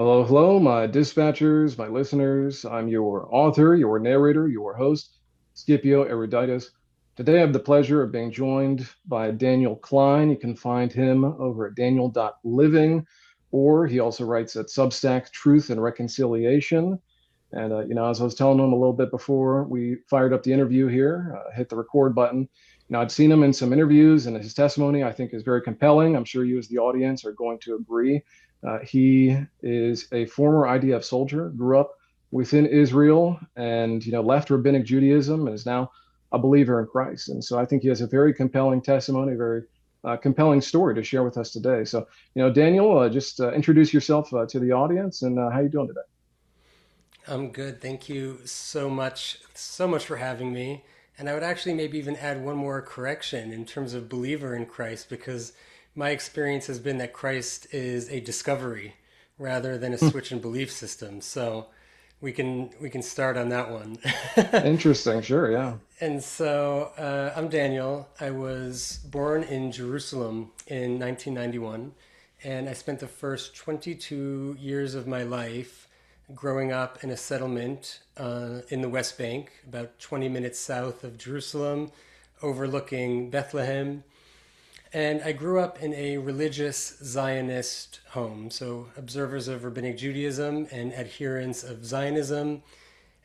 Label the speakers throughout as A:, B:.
A: Hello, hello, my dispatchers, my listeners. I'm your author, your narrator, your host, Scipio Eruditus. Today, I have the pleasure of being joined by Daniel Klein. You can find him over at daniel.living, or he also writes at Substack Truth and Reconciliation. And, as I was telling him a little bit before we fired up the interview here, hit the record button. I'd seen him in some interviews, and his testimony I think is very compelling. I'm sure you, as the audience, are going to agree. He is a former IDF soldier, grew up within Israel, and left Rabbinic Judaism, and is now a believer in Christ. And so I think he has a very compelling testimony, a very compelling story to share with us today. So, Daniel, just introduce yourself to the audience, and how you doing today?
B: I'm good. Thank you so much for having me. And I would actually maybe even add one more correction in terms of believer in Christ, because my experience has been that Christ is a discovery rather than a switch in belief system. So we can start on that one.
A: Interesting, sure, yeah.
B: And so I'm Daniel. I was born in Jerusalem in 1991, and I spent the first 22 years of my life growing up in a settlement in the West Bank, about 20 minutes south of Jerusalem, overlooking Bethlehem. And I grew up in a religious Zionist home, so observers of Rabbinic Judaism and adherents of Zionism.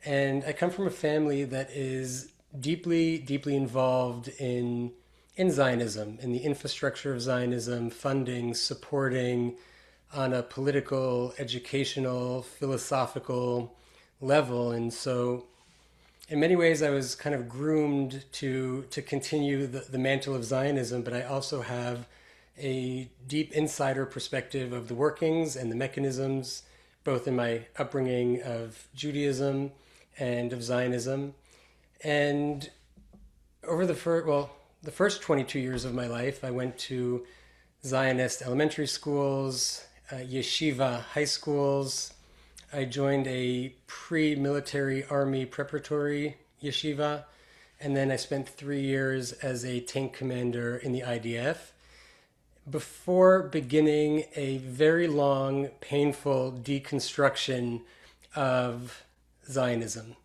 B: And I come from a family that is deeply involved in Zionism, in the infrastructure of Zionism, funding, supporting on a political, educational, philosophical level. And so in many ways I was kind of groomed to continue the mantle of Zionism, but I also have a deep insider perspective of the workings and the mechanisms, both in my upbringing of Judaism and of Zionism. And over the first 22 years of my life, I went to Zionist elementary schools, yeshiva high schools. I joined a pre-military army preparatory yeshiva, and then I spent 3 years as a tank commander in the IDF before beginning a very long, painful deconstruction of Zionism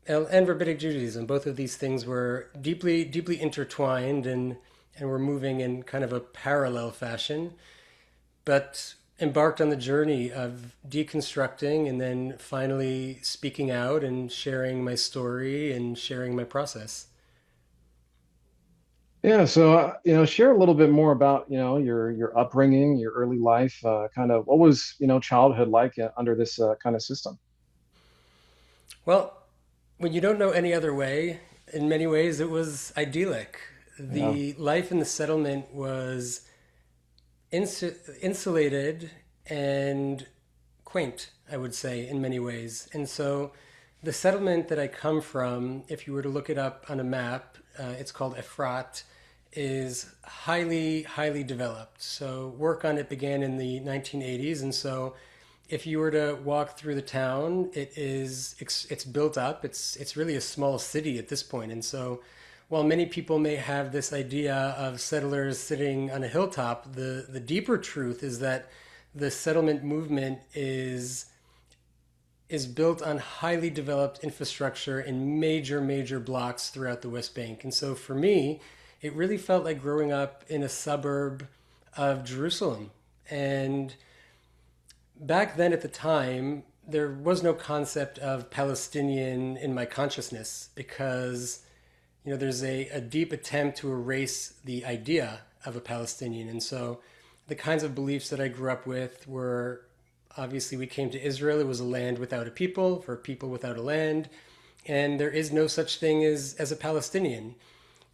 B: and Rabbinic Judaism. Both of these things were deeply intertwined and were moving in kind of a parallel fashion, but embarked on the journey of deconstructing and then finally speaking out and sharing my story and sharing my process.
A: Yeah, so share a little bit more about your upbringing, your early life, kind of what was childhood like under this kind of system.
B: Well, when you don't know any other way, in many ways it was idyllic.
A: Yeah,
B: The life in the settlement was insulated and quaint, I would say, in many ways. And so the settlement that I come from, if you were to look it up on a map, it's called Efrat, is highly developed. So work on it began in the 1980s. And so if you were to walk through the town, it's built up. It's really a small city at this point. And so while many people may have this idea of settlers sitting on a hilltop, the deeper truth is that the settlement movement is built on highly developed infrastructure in major blocks throughout the West Bank. And so for me, it really felt like growing up in a suburb of Jerusalem. And back then at the time, there was no concept of Palestinian in my consciousness because there's a deep attempt to erase the idea of a Palestinian. And so the kinds of beliefs that I grew up with were obviously we came to Israel. It was a land without a people, for a people without a land. And there is no such thing as a Palestinian.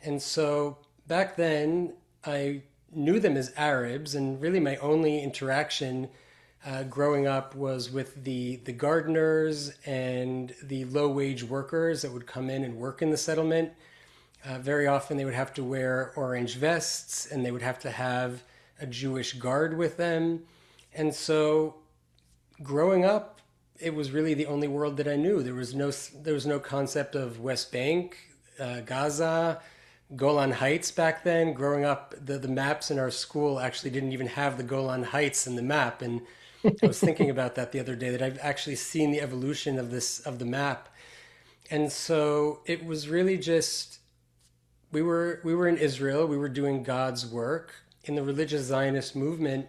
B: And so back then, I knew them as Arabs, and really my only interaction growing up was with the gardeners and the low wage workers that would come in and work in the settlement. Very often they would have to wear orange vests and they would have to have a Jewish guard with them. And so growing up, it was really the only world that I knew. There was no concept of West Bank, Gaza, Golan Heights back then. Growing up, the maps in our school actually didn't even have the Golan Heights in the map. And I was thinking about that the other day, that I've actually seen the evolution of the map. And so it was really just, we were in Israel, we were doing God's work in the religious Zionist movement.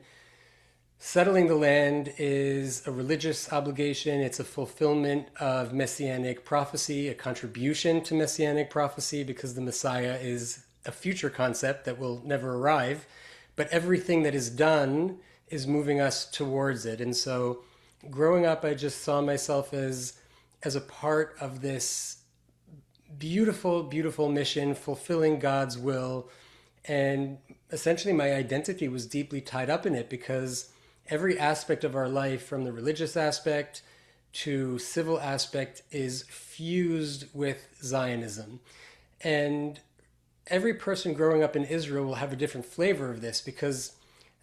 B: Settling the land is a religious obligation. It's a fulfillment of messianic prophecy, a contribution to messianic prophecy, because the Messiah is a future concept that will never arrive. But everything that is done is moving us towards it. And so growing up, I just saw myself as a part of this beautiful, beautiful mission, fulfilling God's will. And essentially, my identity was deeply tied up in it, because every aspect of our life, from the religious aspect to civil aspect, is fused with Zionism. And every person growing up in Israel will have a different flavor of this, because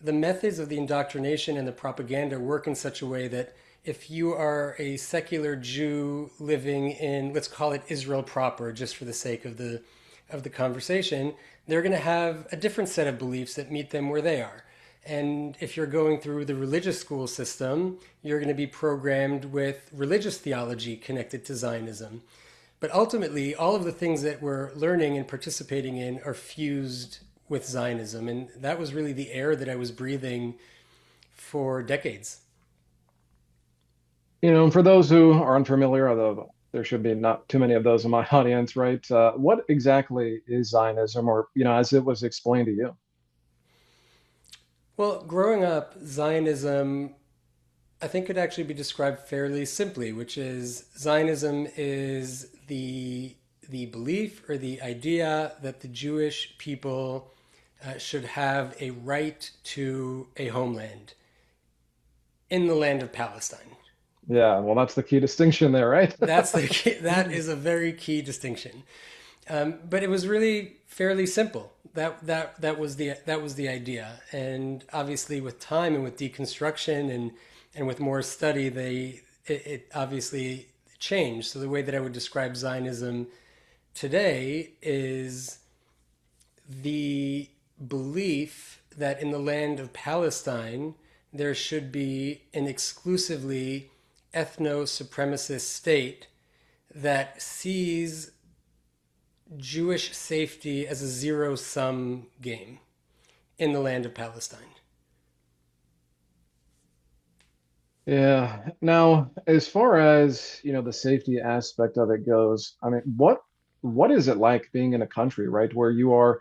B: the methods of the indoctrination and the propaganda work in such a way that if you are a secular Jew living in, let's call it Israel proper, just for the sake of the conversation, they're going to have a different set of beliefs that meet them where they are. And if you're going through the religious school system, you're going to be programmed with religious theology connected to Zionism. But ultimately, all of the things that we're learning and participating in are fused with Zionism. And that was really the air that I was breathing for decades.
A: For those who are unfamiliar, although there should be not too many of those in my audience, right? What exactly is Zionism, or, as it was explained to you?
B: Well, growing up, Zionism, I think, could actually be described fairly simply, which is Zionism is the belief or the idea that the Jewish people should have a right to a homeland in the land of Palestine.
A: Yeah, well, that's the key distinction there, right?
B: That's the key, that is a very key distinction. But it was really fairly simple. That was the idea, and obviously with time and with deconstruction and with more study, it obviously changed. So the way that I would describe Zionism today is the belief that in the land of Palestine there should be an exclusively ethno supremacist state that sees Jewish safety as a zero sum game in the land of Palestine.
A: Yeah. Now, as far as, the safety aspect of it goes, I mean, what is it like being in a country, right, where you are,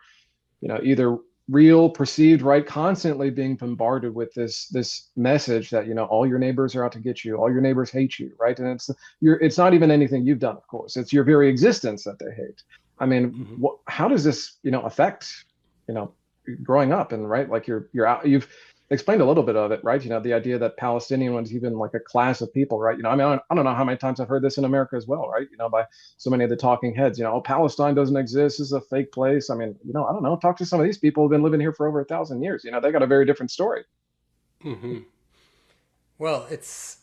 A: either real, perceived, right, constantly being bombarded with this message that, all your neighbors are out to get you, all your neighbors hate you, right? And it's not even anything you've done, of course. It's your very existence that they hate. I mean,
B: Mm-hmm.
A: how does this, affect, you know, growing up, and right, like you're out, you've explained a little bit of it, right? The idea that Palestinian was even like a class of people, right? I mean, I don't know how many times I've heard this in America as well, right? By so many of the talking heads, oh, Palestine doesn't exist, this is a fake place. I mean, I don't know. Talk to some of these people who've been living here for over 1,000 years. They got a very different story.
B: Mm-hmm. Well, it's,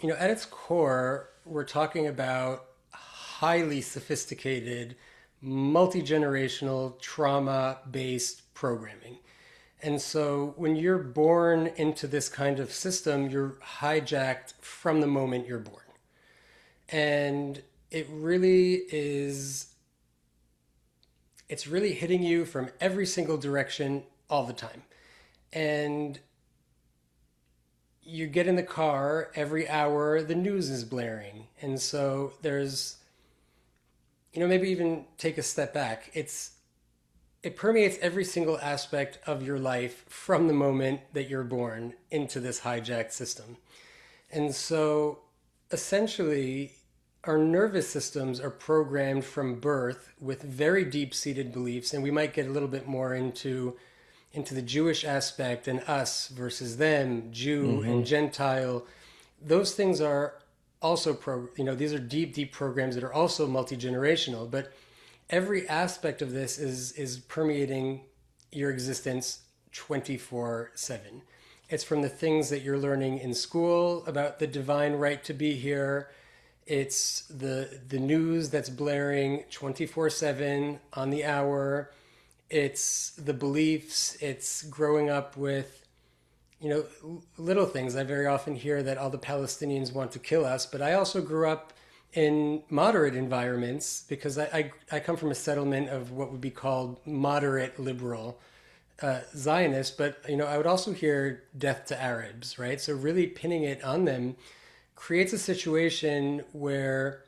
B: at its core, we're talking about highly sophisticated, multi generational, trauma based programming. And so when you're born into this kind of system, you're hijacked from the moment you're born. And it really is, it's really hitting you from every single direction all the time. And you get in the car every hour, the news is blaring. And so there's, maybe even take a step back. It permeates every single aspect of your life from the moment that you're born into this hijacked system. And so essentially, our nervous systems are programmed from birth with very deep seated beliefs. And we might get a little bit more into the Jewish aspect and us versus them, Jew
A: Hmm.
B: and Gentile. Those things are also these are deep, deep programs that are also multi generational. But every aspect of this is permeating your existence 24/7. It's from the things that you're learning in school about the divine right to be here. It's the news that's blaring 24/7 on the hour. It's the beliefs. It's growing up with, little things. I very often hear that all the Palestinians want to kill us, but I also grew up in moderate environments because I come from a settlement of what would be called moderate liberal Zionists, but I would also hear death to Arabs, right? So really pinning it on them creates a situation where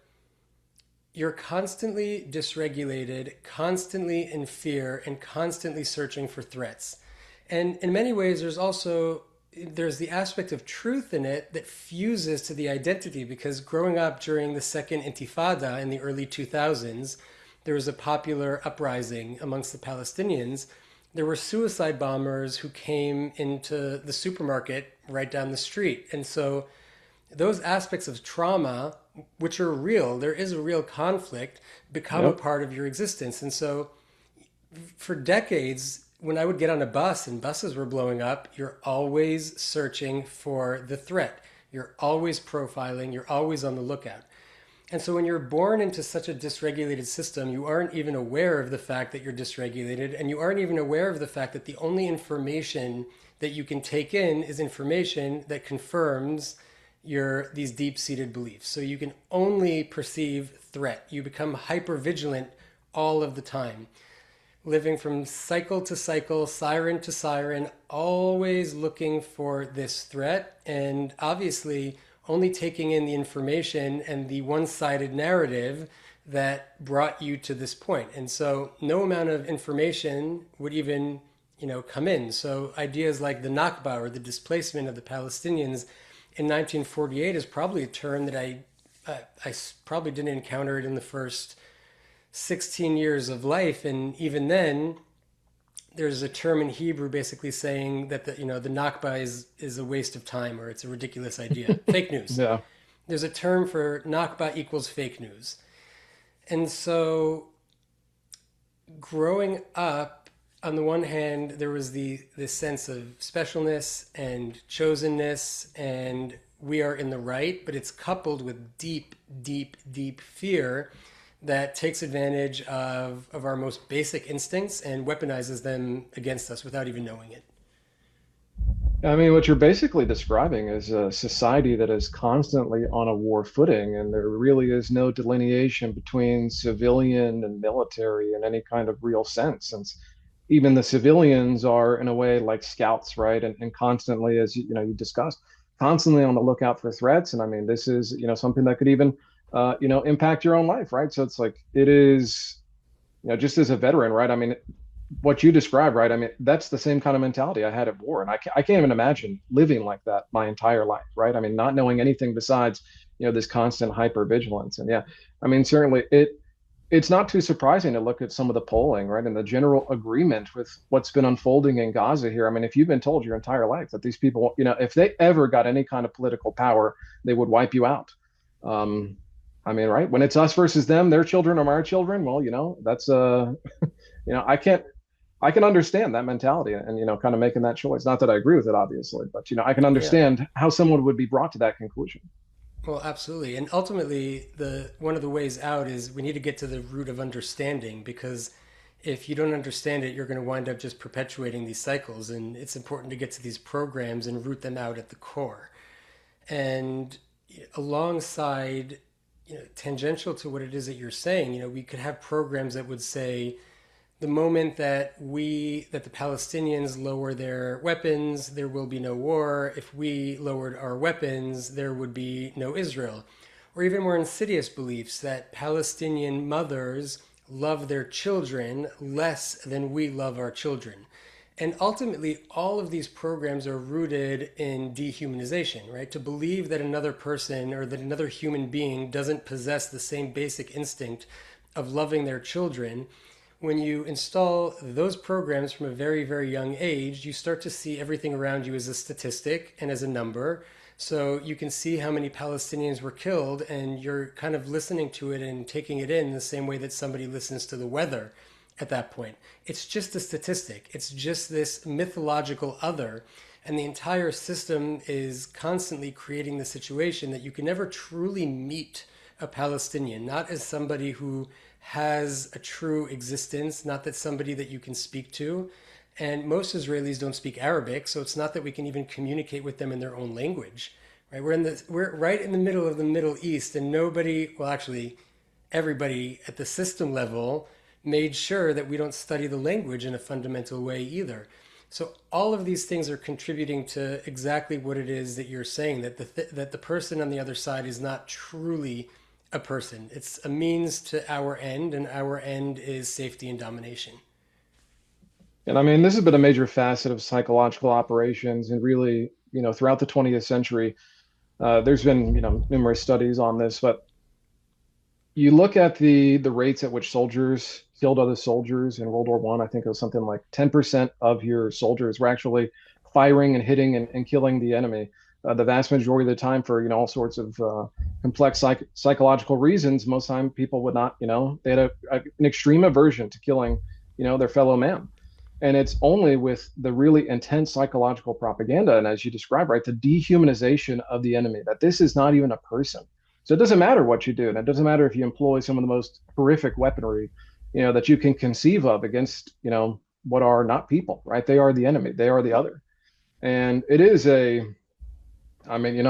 B: you're constantly dysregulated, constantly in fear, and constantly searching for threats. And in many ways, there's the aspect of truth in it that fuses to the identity, because growing up during the second intifada in the early 2000s, there was a popular uprising amongst the Palestinians. There were suicide bombers who came into the supermarket right down the street. And so those aspects of trauma, which are real, there is a real conflict, become a
A: Yep.
B: part of your existence. And so for decades, when I would get on a bus and buses were blowing up, you're always searching for the threat. You're always profiling, you're always on the lookout. And so when you're born into such a dysregulated system, you aren't even aware of the fact that you're dysregulated, and you aren't even aware of the fact that the only information that you can take in is information that confirms these deep-seated beliefs. So you can only perceive threat. You become hyper vigilant all of the time, living from cycle to cycle, siren to siren, always looking for this threat, and obviously only taking in the information and the one-sided narrative that brought you to this point. And so no amount of information would even, come in. So ideas like the Nakba, or the displacement of the Palestinians in 1948, is probably a term that I probably didn't encounter it in the first 16 years of life. And even then, there's a term in Hebrew basically saying that the Nakba is a waste of time, or it's a ridiculous idea. Fake news.
A: Yeah.
B: There's a term for Nakba equals fake news. And so growing up, on the one hand, there was this sense of specialness and chosenness, and we are in the right, but it's coupled with deep, deep, deep fear that takes advantage of our most basic instincts and weaponizes them against us without even knowing it.
A: I mean, what you're basically describing is a society that is constantly on a war footing, and there really is no delineation between civilian and military in any kind of real sense. Since even the civilians are, in a way, like scouts, right? And constantly, as you discussed, constantly on the lookout for threats. And I mean, this is, something that could even, impact your own life, right? So it's like it is, just as a veteran, right? I mean, what you described, right? I mean, that's the same kind of mentality I had at war, and I can't even imagine living like that my entire life, right? I mean, not knowing anything besides, this constant hypervigilance. And yeah, I mean, certainly it's not too surprising to look at some of the polling, right, and the general agreement with what's been unfolding in Gaza here. I mean, if you've been told your entire life that these people, if they ever got any kind of political power, they would wipe you out. Um, I mean, right? When it's us versus them, their children are our children. Well, that's I can't I can understand that mentality and, kind of making that choice. Not that I agree with it, obviously, but, I can
B: Yeah.
A: understand how someone would be brought to that conclusion.
B: Well, absolutely. And ultimately, the one of the ways out is we need to get to the root of understanding, because if you don't understand it, you're going to wind up just perpetuating these cycles. And it's important to get to these programs and root them out at the core. And alongside, tangential to what it is that you're saying, we could have programs that would say, the moment that the Palestinians lower their weapons, there will be no war. If we lowered our weapons, there would be no Israel. Or even more insidious beliefs that Palestinian mothers love their children less than we love our children. And ultimately, all of these programs are rooted in dehumanization, right? To believe that another person or that another human being doesn't possess the same basic instinct of loving their children. When you install those programs from a very, very young age, you start to see everything around you as a statistic and as a number. So you can see how many Palestinians were killed, and you're kind of listening to it and taking it in the same way that somebody listens to the weather at that point. It's just a statistic. It's just this mythological other. And the entire system is constantly creating the situation that you can never truly meet a Palestinian, not as somebody who has a true existence, not that somebody that you can speak to. And most Israelis don't speak Arabic, so it's not that we can even communicate with them in their own language. Right? We're right in the middle of the Middle East, and nobody, well, actually, everybody at the system level made sure that we don't study the language in a fundamental way either. So all of these things are contributing to exactly what it is that you're saying, that that the person on the other side is not truly a person. It's a means to our end, and our end is safety and domination.
A: And I mean, this has been a major facet of psychological operations, and really, throughout the 20th century, there's been, numerous studies on this, but you look at the rates at which soldiers killed other soldiers in World War One. I think it was something like 10% of your soldiers were actually firing and hitting and killing the enemy. The vast majority of the time, for all sorts of complex psychological reasons, most time people would not, they had an extreme aversion to killing, their fellow man. And it's only with the really intense psychological propaganda, and as you described, right, the dehumanization of the enemy, that this is not even a person. So it doesn't matter what you do, and it doesn't matter if you employ some of the most horrific weaponry, that you can conceive of against, what are not people, right? They are the enemy. They are the other. And it is I mean,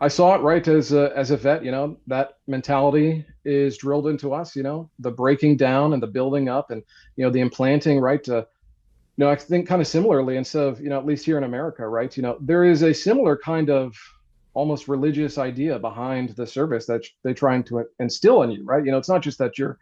A: I saw it right as a vet, that mentality is drilled into us, the breaking down and the building up and, the implanting, right? I think kind of similarly, instead of, at least here in America, right? There is a similar kind of almost religious idea behind the service that they're trying to instill in you, right? It's not just that you're,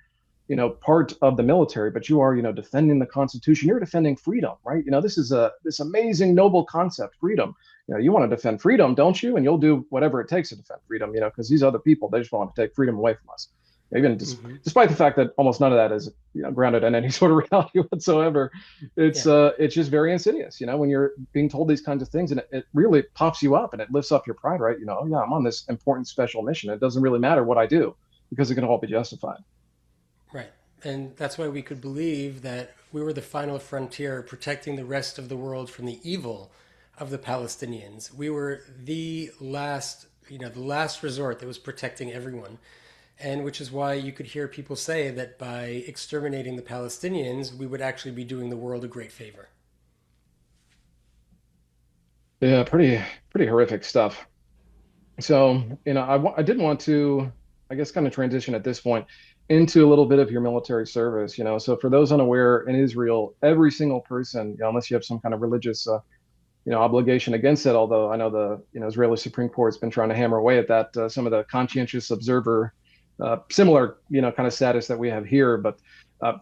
A: part of the military, but you are, defending the Constitution. You're defending freedom, right? This is this amazing, noble concept, freedom. You want to defend freedom, don't you? And you'll do whatever it takes to defend freedom, because these other people, they just want to take freedom away from us. Even
B: Mm-hmm.
A: despite the fact that almost none of that is, grounded in any sort of reality whatsoever,
B: Yeah.
A: it's just very insidious, when you're being told these kinds of things, and it really pops you up and it lifts up your pride, right? Oh yeah, I'm on this important special mission. It doesn't really matter what I do because it can all be justified.
B: Right. And that's why we could believe that we were the final frontier protecting the rest of the world from the evil of the Palestinians. We were the last, the last resort that was protecting everyone. And which is why you could hear people say that by exterminating the Palestinians, we would actually be doing the world a great favor.
A: Yeah, pretty horrific stuff. So, I did want to, I guess, kind of transition at this point into a little bit of your military service. So for those unaware, in Israel, every single person, unless you have some kind of religious, obligation against it. Although I know the, Israeli Supreme Court has been trying to hammer away at that. Some of the conscientious observer, similar, kind of status that we have here, but.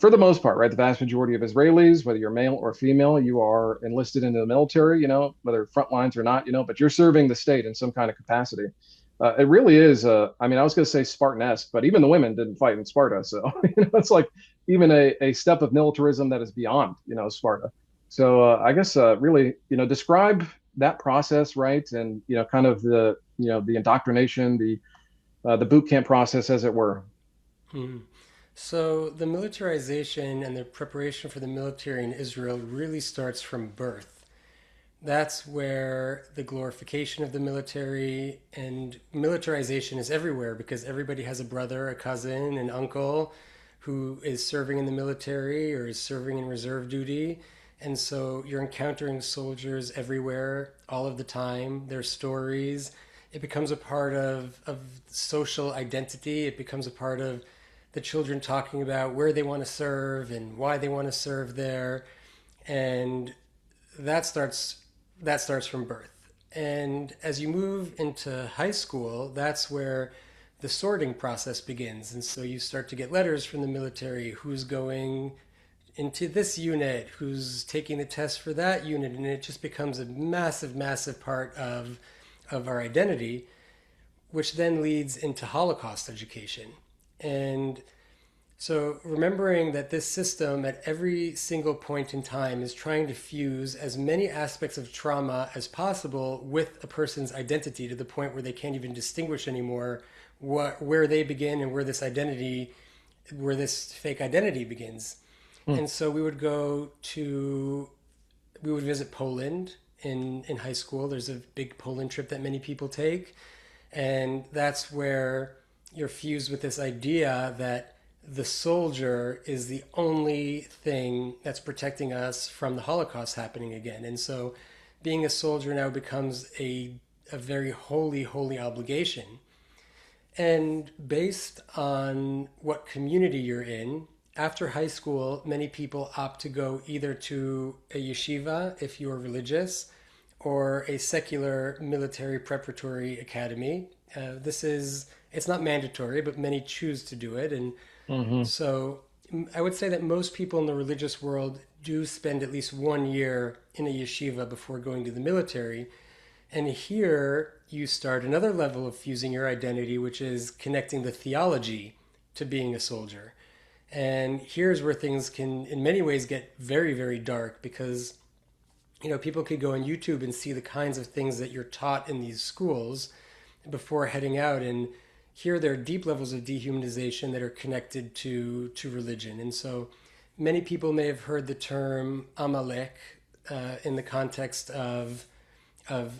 A: For the most part, right, the vast majority of Israelis, whether you're male or female, you are enlisted into the military, whether front lines or not, but you're serving the state in some kind of capacity. It really is, I mean, I was going to say Spartan-esque, but even the women didn't fight in Sparta. So, it's like even a step of militarism that is beyond, Sparta. So I guess really, describe that process, right? And, kind of the indoctrination, the boot camp process, as it were.
B: Mm. So the militarization and the preparation for the military in Israel really starts from birth. That's where the glorification of the military and militarization is everywhere because everybody has a brother, a cousin, an uncle who is serving in the military or is serving in reserve duty. And so you're encountering soldiers everywhere all of the time, their stories. It becomes a part of social identity. It becomes a part of the children talking about where they want to serve and why they want to serve there. And that starts that starts from birth. And as you move into high school, that's where the sorting process begins. And so you start to get letters from the military, who's going into this unit, who's taking the test for that unit, and it just becomes a massive, massive part of our identity, which then leads into Holocaust education. And so, remembering that this system at every single point in time is trying to fuse as many aspects of trauma as possible with a person's identity to the point where they can't even distinguish anymore where they begin and where this fake identity begins.
A: Hmm.
B: And so we would visit Poland in high school. There's a big Poland trip that many people take. And that's where you're fused with this idea that the soldier is the only thing that's protecting us from the Holocaust happening again. And so being a soldier now becomes a very holy obligation. And based on what community you're in, after high school, many people opt to go either to a yeshiva if you're religious or a secular military preparatory academy. It's not mandatory, but many choose to do it. And
A: Hmm.
B: so I would say that most people in the religious world do spend at least 1 year in a yeshiva before going to the military. And here you start another level of fusing your identity, which is connecting the theology to being a soldier. And here's where things can, in many ways, get very dark because people could go on YouTube and see the kinds of things that you're taught in these schools before heading out. And here there are deep levels of dehumanization that are connected to religion. And so many people may have heard the term Amalek in the context of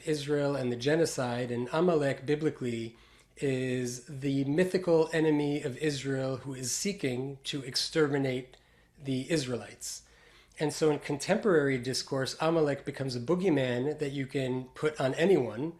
B: Israel and the genocide. And Amalek biblically is the mythical enemy of Israel who is seeking to exterminate the Israelites. And so in contemporary discourse, Amalek becomes a boogeyman that you can put on anyone.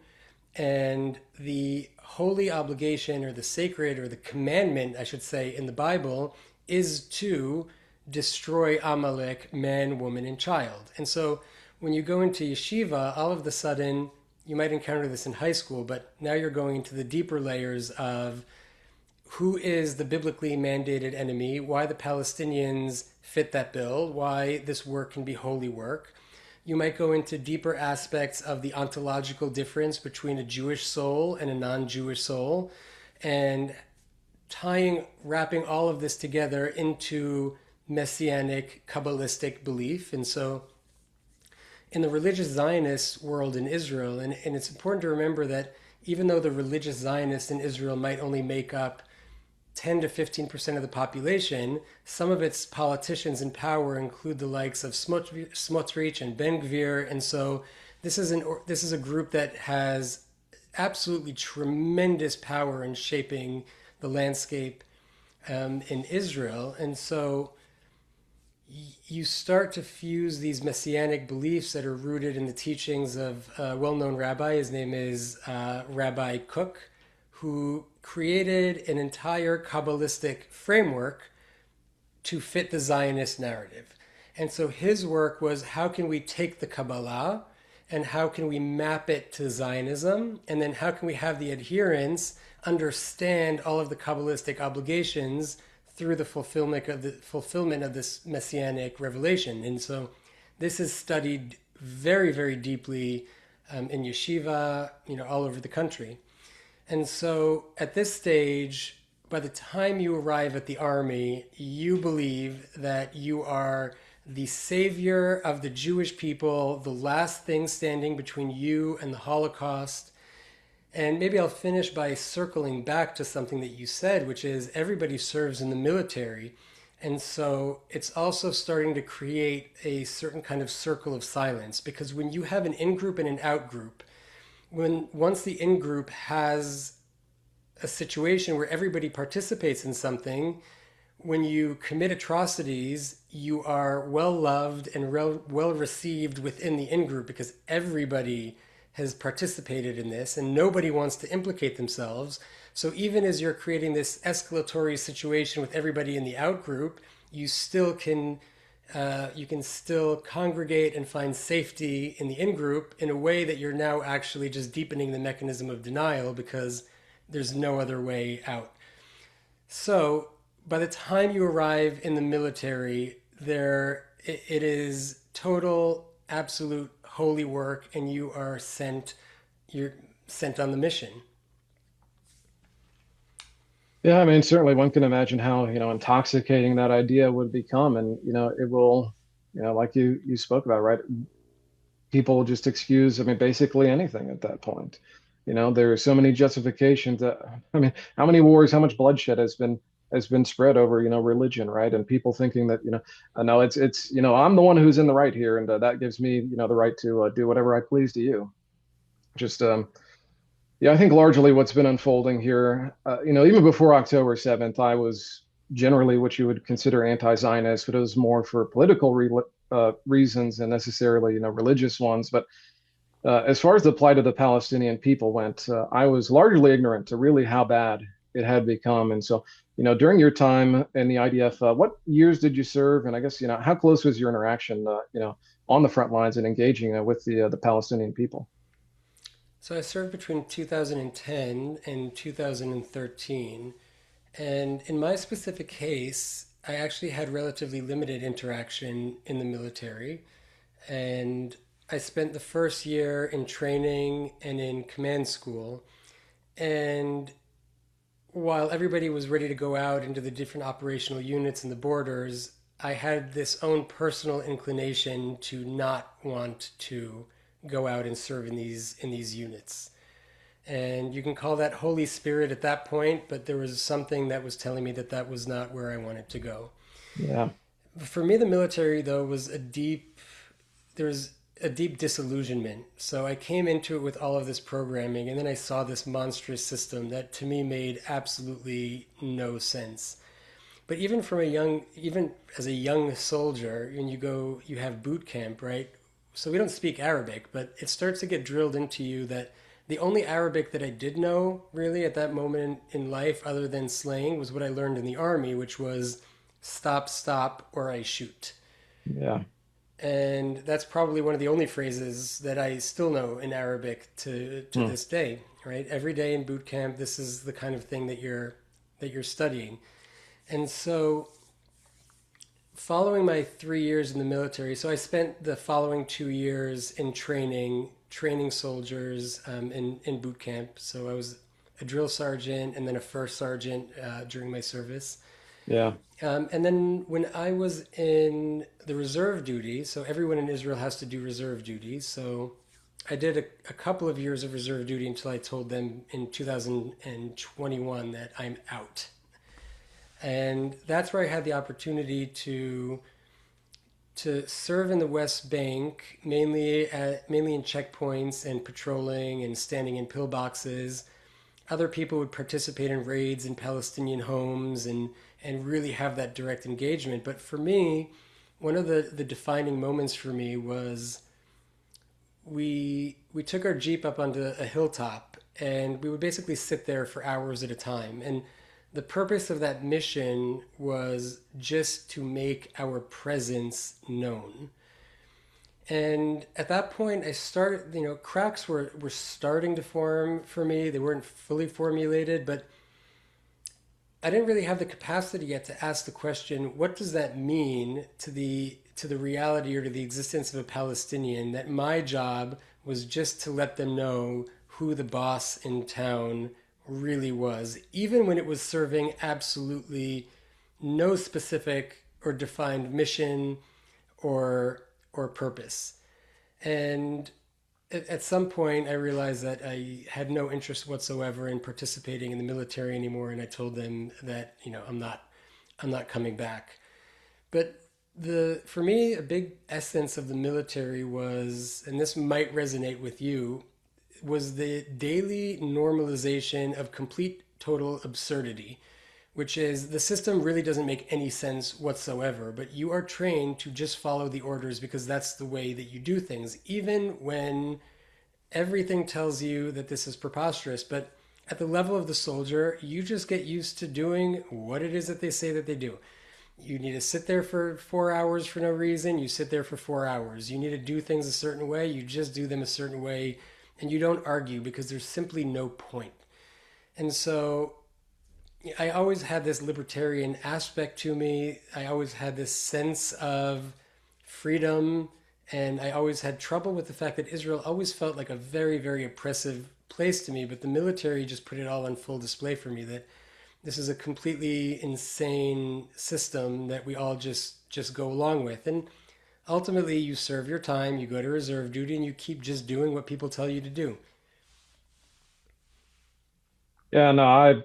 B: And the holy obligation or the sacred or the commandment, I should say, in the Bible is to destroy Amalek, man, woman, and child. And so when you go into yeshiva, all of a sudden, you might encounter this in high school, but now you're going into the deeper layers of who is the biblically mandated enemy, why the Palestinians fit that bill, why this work can be holy work. You might go into deeper aspects of the ontological difference between a Jewish soul and a non-Jewish soul, and wrapping all of this together into messianic Kabbalistic belief. And so in the religious Zionist world in Israel, and it's important to remember that even though the religious Zionists in Israel might only make up 10 to 15% of the population, some of its politicians in power include the likes of Smotrich and Ben Gvir. And so this is a group that has absolutely tremendous power in shaping the landscape in Israel. And so you start to fuse these messianic beliefs that are rooted in the teachings of a well-known rabbi. His name is Rabbi Kook, who created an entire Kabbalistic framework to fit the Zionist narrative. And so his work was, how can we take the Kabbalah and how can we map it to Zionism? And then how can we have the adherents understand all of the Kabbalistic obligations through the fulfillment of this messianic revelation? And so this is studied very deeply in yeshiva, all over the country. And so at this stage, by the time you arrive at the army, you believe that you are the savior of the Jewish people, the last thing standing between you and the Holocaust. And maybe I'll finish by circling back to something that you said, which is everybody serves in the military. And so it's also starting to create a certain kind of circle of silence, because when you have an in-group and an out-group, once the in-group has a situation where everybody participates in something, when you commit atrocities, you are well loved and well received within the in-group because everybody has participated in this and nobody wants to implicate themselves. So even as you're creating this escalatory situation with everybody in the out-group, you can still congregate and find safety in the in-group in a way that you're now actually just deepening the mechanism of denial because there's no other way out. So by the time you arrive in the military, it is total, absolute holy work, and you're sent on the mission.
A: Yeah, I mean, certainly one can imagine how, intoxicating that idea would become. And, it will, like you spoke about, right? People just excuse, I mean, basically anything at that point. There are so many justifications that, I mean, how many wars, how much bloodshed has been spread over, religion, right? And people thinking that, no, it's, I'm the one who's in the right here, and that gives me, the right to do whatever I please to you. Just, yeah, I think largely what's been unfolding here, even before October 7th, I was generally what you would consider anti-Zionist, but it was more for political reasons than necessarily, religious ones. But as far as the plight of the Palestinian people went, I was largely ignorant to really how bad it had become. And so, during your time in the IDF, what years did you serve? And I guess, how close was your interaction, on the front lines and engaging with the Palestinian people?
B: So I served between 2010 and 2013. And in my specific case, I actually had relatively limited interaction in the military. And I spent the first year in training and in command school. And while everybody was ready to go out into the different operational units and the borders, I had this own personal inclination to not want to go out and serve in these units. And you can call that Holy Spirit at that point, but there was something that was telling me that that was not where I wanted to go.
A: Yeah.
B: For me, the military though was there was a deep disillusionment. So I came into it with all of this programming, and then I saw this monstrous system that to me made absolutely no sense. But even as a young soldier, when you have boot camp, right? So we don't speak Arabic, but it starts to get drilled into you that the only Arabic that I did know really at that moment in life, other than slang, was what I learned in the army, which was stop, stop, or I shoot.
A: Yeah.
B: And that's probably one of the only phrases that I still know in Arabic to
A: Hmm.
B: this day, right? Every day in boot camp, this is the kind of thing that you're studying. And so following my 3 years in the military, so I spent the following 2 years in training soldiers in boot camp. So I was a drill sergeant and then a first sergeant during my service.
A: Yeah.
B: And then when I was in the reserve duty, so everyone in Israel has to do reserve duty. So I did a couple of years of reserve duty until I told them in 2021 that I'm out. And that's where I had the opportunity to serve in the West Bank, mainly in checkpoints and patrolling and standing in pillboxes. Other people would participate in raids in Palestinian homes and really have that direct engagement. But for me, one of the defining moments for me was we took our Jeep up onto a hilltop and we would basically sit there for hours at a time. And the purpose of that mission was just to make our presence known. And at that point, I started, cracks were starting to form for me. They weren't fully formulated, but I didn't really have the capacity yet to ask the question, what does that mean to the reality or to the existence of a Palestinian, that my job was just to let them know who the boss in town really was, even when it was serving absolutely no specific or defined mission or purpose. And at some point, I realized that I had no interest whatsoever in participating in the military anymore, and I told them that I'm not coming back. But the for me, a big essence of the military was, and this might resonate with you, was the daily normalization of complete total absurdity, which is the system really doesn't make any sense whatsoever, but you are trained to just follow the orders because that's the way that you do things, even when everything tells you that this is preposterous. But at the level of the soldier, you just get used to doing what it is that they say that they do. You need to sit there for 4 hours for no reason. You sit there for 4 hours. You need to do things a certain way. You just do them a certain way. And you don't argue because there's simply no point. And so I always had this libertarian aspect to me. I always had this sense of freedom. And I always had trouble with the fact that Israel always felt like a very, very oppressive place to me. But the military just put it all on full display for me that this is a completely insane system that we all just go along with. And ultimately, you serve your time, you go to reserve duty, and you keep just doing what people tell you to do.
A: Yeah, no, I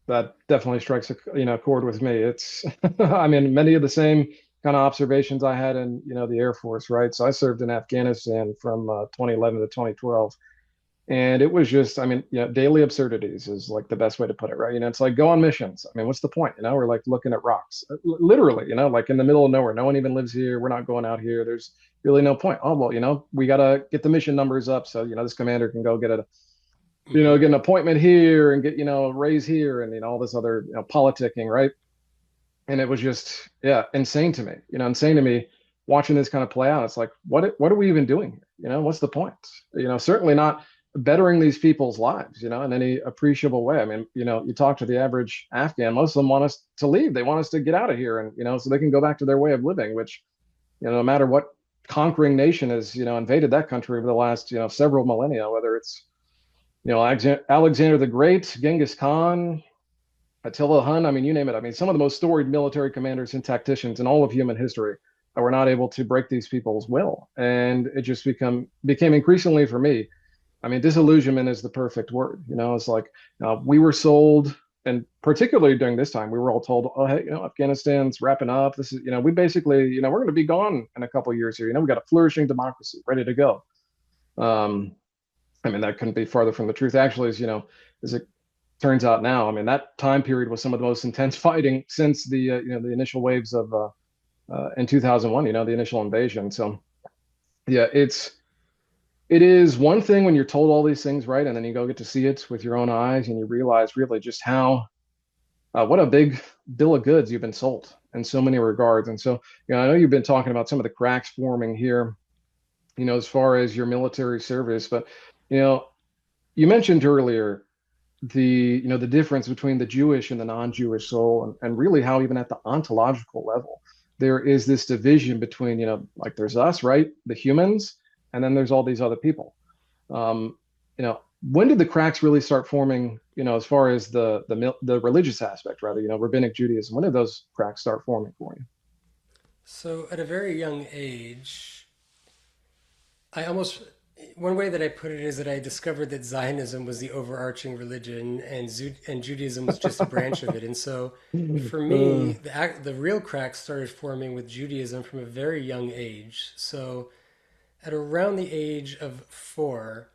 A: that definitely strikes a chord with me. It's I mean many of the same kind of observations I had in the Air Force, right? So I served in Afghanistan from 2011 to 2012, And it was just, I mean, daily absurdities is like the best way to put it, right? It's like go on missions. I mean, what's the point? We're like looking at rocks, literally, like in the middle of nowhere. No one even lives here. We're not going out here. There's really no point. Oh, well, we got to get the mission numbers up. So, this commander can go get an appointment here and get, a raise here and, all this other, politicking, right? And it was just, yeah, insane to me, insane to me watching this kind of play out. It's like, what are we even doing here? What's the point? Certainly not bettering these people's lives, in any appreciable way. I mean, you talk to the average Afghan, most of them want us to leave. They want us to get out of here and, so they can go back to their way of living, which, no matter what conquering nation has, invaded that country over the last, several millennia, whether it's, Alexander the Great, Genghis Khan, Attila Hun, I mean, you name it. I mean, some of the most storied military commanders and tacticians in all of human history were not able to break these people's will. And it just became increasingly for me. I mean, disillusionment is the perfect word. It's like we were sold, and particularly during this time, we were all told, oh, hey, Afghanistan's wrapping up. This is, we basically, we're going to be gone in a couple of years here. We got a flourishing democracy ready to go. I mean, that couldn't be farther from the truth. Actually, as it turns out now, I mean, that time period was some of the most intense fighting since the initial waves of in 2001, the initial invasion. So yeah, it is one thing when you're told all these things, right? And then you go get to see it with your own eyes and you realize really just how, what a big bill of goods you've been sold in so many regards. And so, I know you've been talking about some of the cracks forming here, as far as your military service, but, you know, you mentioned earlier the difference between the Jewish and the non-Jewish soul, and really how even at the ontological level there is this division between like there's us, right, the humans, and then there's all these other people. When did the cracks really start forming? As far as the religious aspect, rather, rabbinic Judaism. When did those cracks start forming for you?
B: So at a very young age, I almost one way that I put it is that I discovered that Zionism was the overarching religion, and Judaism was just a branch of it. And so, for me,
A: Uh,
B: the real cracks started forming with Judaism from a very young age. So, at around the age of 4,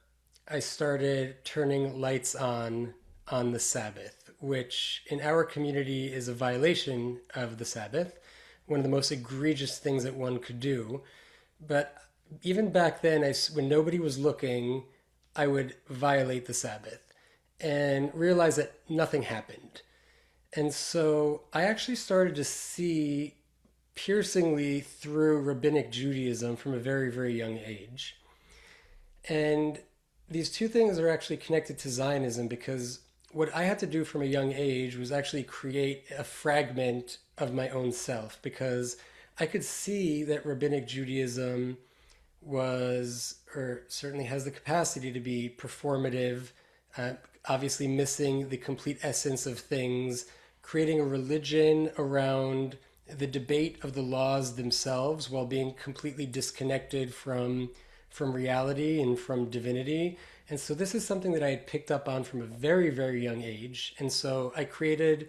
B: I started turning lights on the Sabbath, which in our community is a violation of the Sabbath, one of the most egregious things that one could do. But even back then, when nobody was looking, I would violate the Sabbath and realize that nothing happened. And so I actually started to see piercingly through Rabbinic Judaism from a very, very young age. And these two things are actually connected to Zionism because what I had to do from a young age was actually create a fragment of my own self because I could see that Rabbinic Judaism was, or certainly has the capacity to be performative, uh, obviously missing the complete essence of things, creating a religion around the debate of the laws themselves while being completely disconnected from reality and from divinity. And so this is something that I had picked up on from a very, very young age. And so I created,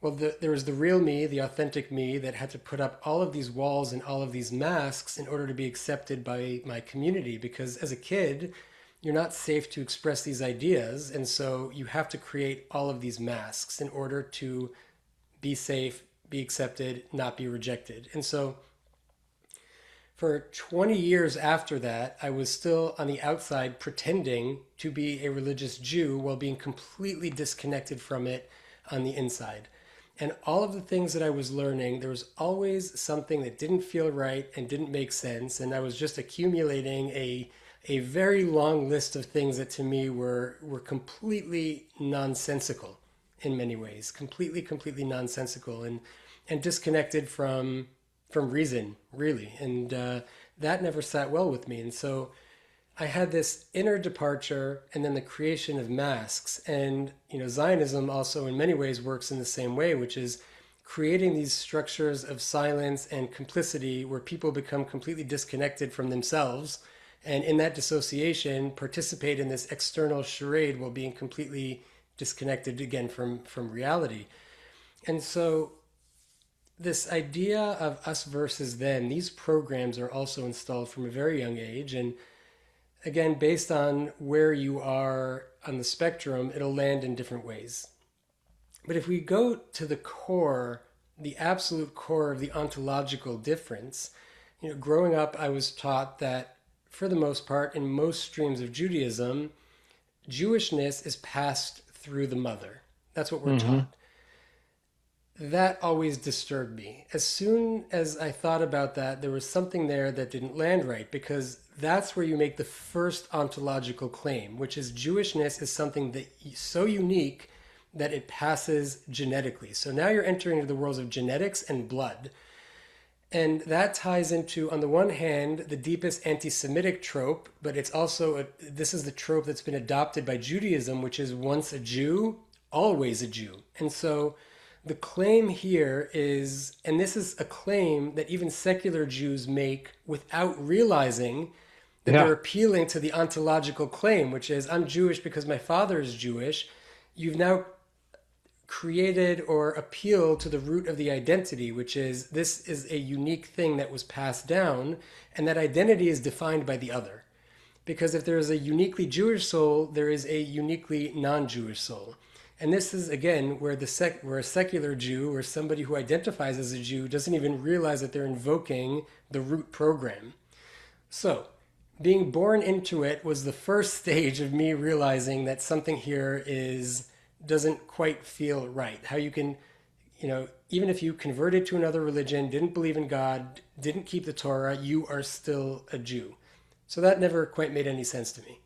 B: there was the real me, the authentic me, that had to put up all of these walls and all of these masks in order to be accepted by my community. Because as a kid, you're not safe to express these ideas. And so you have to create all of these masks in order to be safe, be accepted, not be rejected. And so for 20 years after that, I was still on the outside pretending to be a religious Jew while being completely disconnected from it on the inside. And all of the things that I was learning, there was always something that didn't feel right and didn't make sense. And I was just accumulating a very long list of things that to me were completely nonsensical in many ways, completely nonsensical and disconnected from reason, really. And that never sat well with me. And so I had this inner departure and then the creation of masks. And, Zionism also in many ways works in the same way, which is creating these structures of silence and complicity where people become completely disconnected from themselves. And in that dissociation, participate in this external charade while being completely disconnected again from reality. And so this idea of us versus them, these programs are also installed from a very young age. And Again, based on where you are on the spectrum, it'll land in different ways. But if we go to the core, the absolute core of the ontological difference, growing up, I was taught that for the most part, in most streams of Judaism, Jewishness is passed through the mother. That's what we're
A: Hmm.
B: taught. That always disturbed me. As soon as I thought about that, there was something there that didn't land right, because that's where you make the first ontological claim, which is Jewishness is something that so unique that it passes genetically. So now you're entering into the worlds of genetics and blood. And that ties into, on the one hand, the deepest anti-Semitic trope, but it's also this is the trope that's been adopted by Judaism, which is once a Jew, always a Jew. And so the claim here is, and this is a claim that even secular Jews make without realizing that they're
A: Yeah.
B: appealing to the ontological claim, which is, I'm Jewish because my father is Jewish. You've now created or appealed to the root of the identity, which is this is a unique thing that was passed down, and that identity is defined by the other. Because if there is a uniquely Jewish soul, there is a uniquely non-Jewish soul. And this is again where where a secular Jew or somebody who identifies as a Jew doesn't even realize that they're invoking the root program. So, being born into it was the first stage of me realizing that something here is doesn't quite feel right. How you can, even if you converted to another religion, didn't believe in God, didn't keep the Torah, you are still a Jew. So that never quite made any sense to me.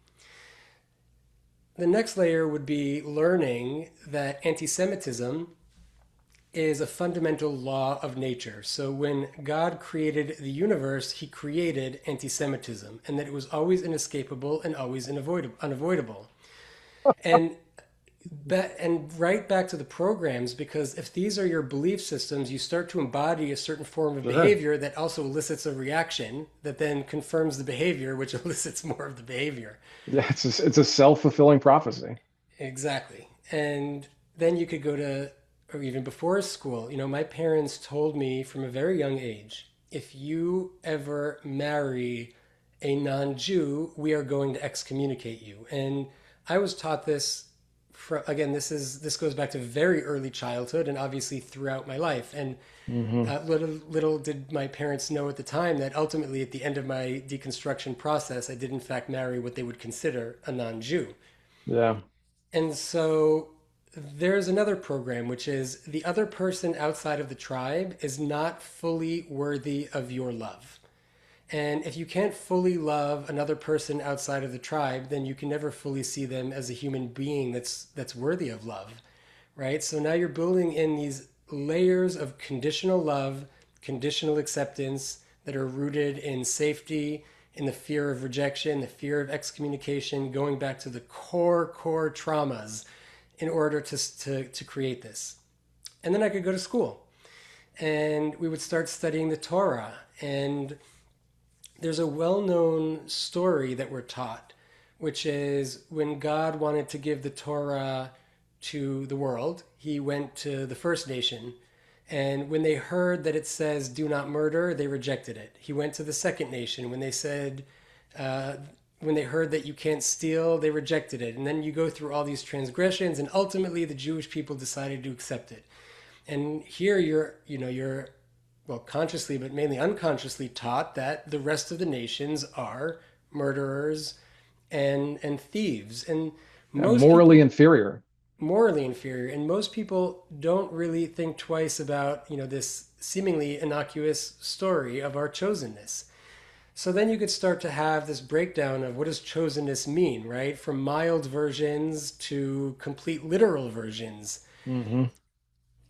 B: The next layer would be learning that anti Semitism is a fundamental law of nature. So when God created the universe, he created anti Semitism, and that it was always inescapable and always unavoidable. And and right back to the programs, because if these are your belief systems, you start to embody a certain form of
A: Sure.
B: behavior that also elicits a reaction that then confirms the behavior, which elicits more of the behavior.
A: Yeah, it's a self-fulfilling prophecy.
B: Exactly. And then you could go to, or even before school, my parents told me from a very young age, if you ever marry a non-Jew, we are going to excommunicate you. And I was taught this again, this goes back to very early childhood and obviously throughout my life. And
A: Hmm.
B: little did my parents know at the time that ultimately at the end of my deconstruction process, I did in fact marry what they would consider a non-Jew.
A: Yeah.
B: And so there's another program, which is the other person outside of the tribe is not fully worthy of your love. And if you can't fully love another person outside of the tribe, then you can never fully see them as a human being that's worthy of love, right? So now you're building in these layers of conditional love, conditional acceptance that are rooted in safety, in the fear of rejection, the fear of excommunication, going back to the core traumas in order to create this. And then I could go to school and we would start studying the Torah. And there's a well known story that we're taught, which is when God wanted to give the Torah to the world, he went to the first nation. And when they heard that it says, do not murder, they rejected it. He went to the second nation. Uh, when they heard that you can't steal, they rejected it. And then you go through all these transgressions, and ultimately the Jewish people decided to accept it. And here you're well, consciously, but mainly unconsciously taught that the rest of the nations are murderers and thieves. And
A: Yeah,
B: most
A: morally
B: people
A: inferior.
B: morally inferior, and most people don't really think twice about this seemingly innocuous story of our chosenness. So then you could start to have this breakdown of what does chosenness mean, right? From mild versions to complete literal versions.
A: Hmm.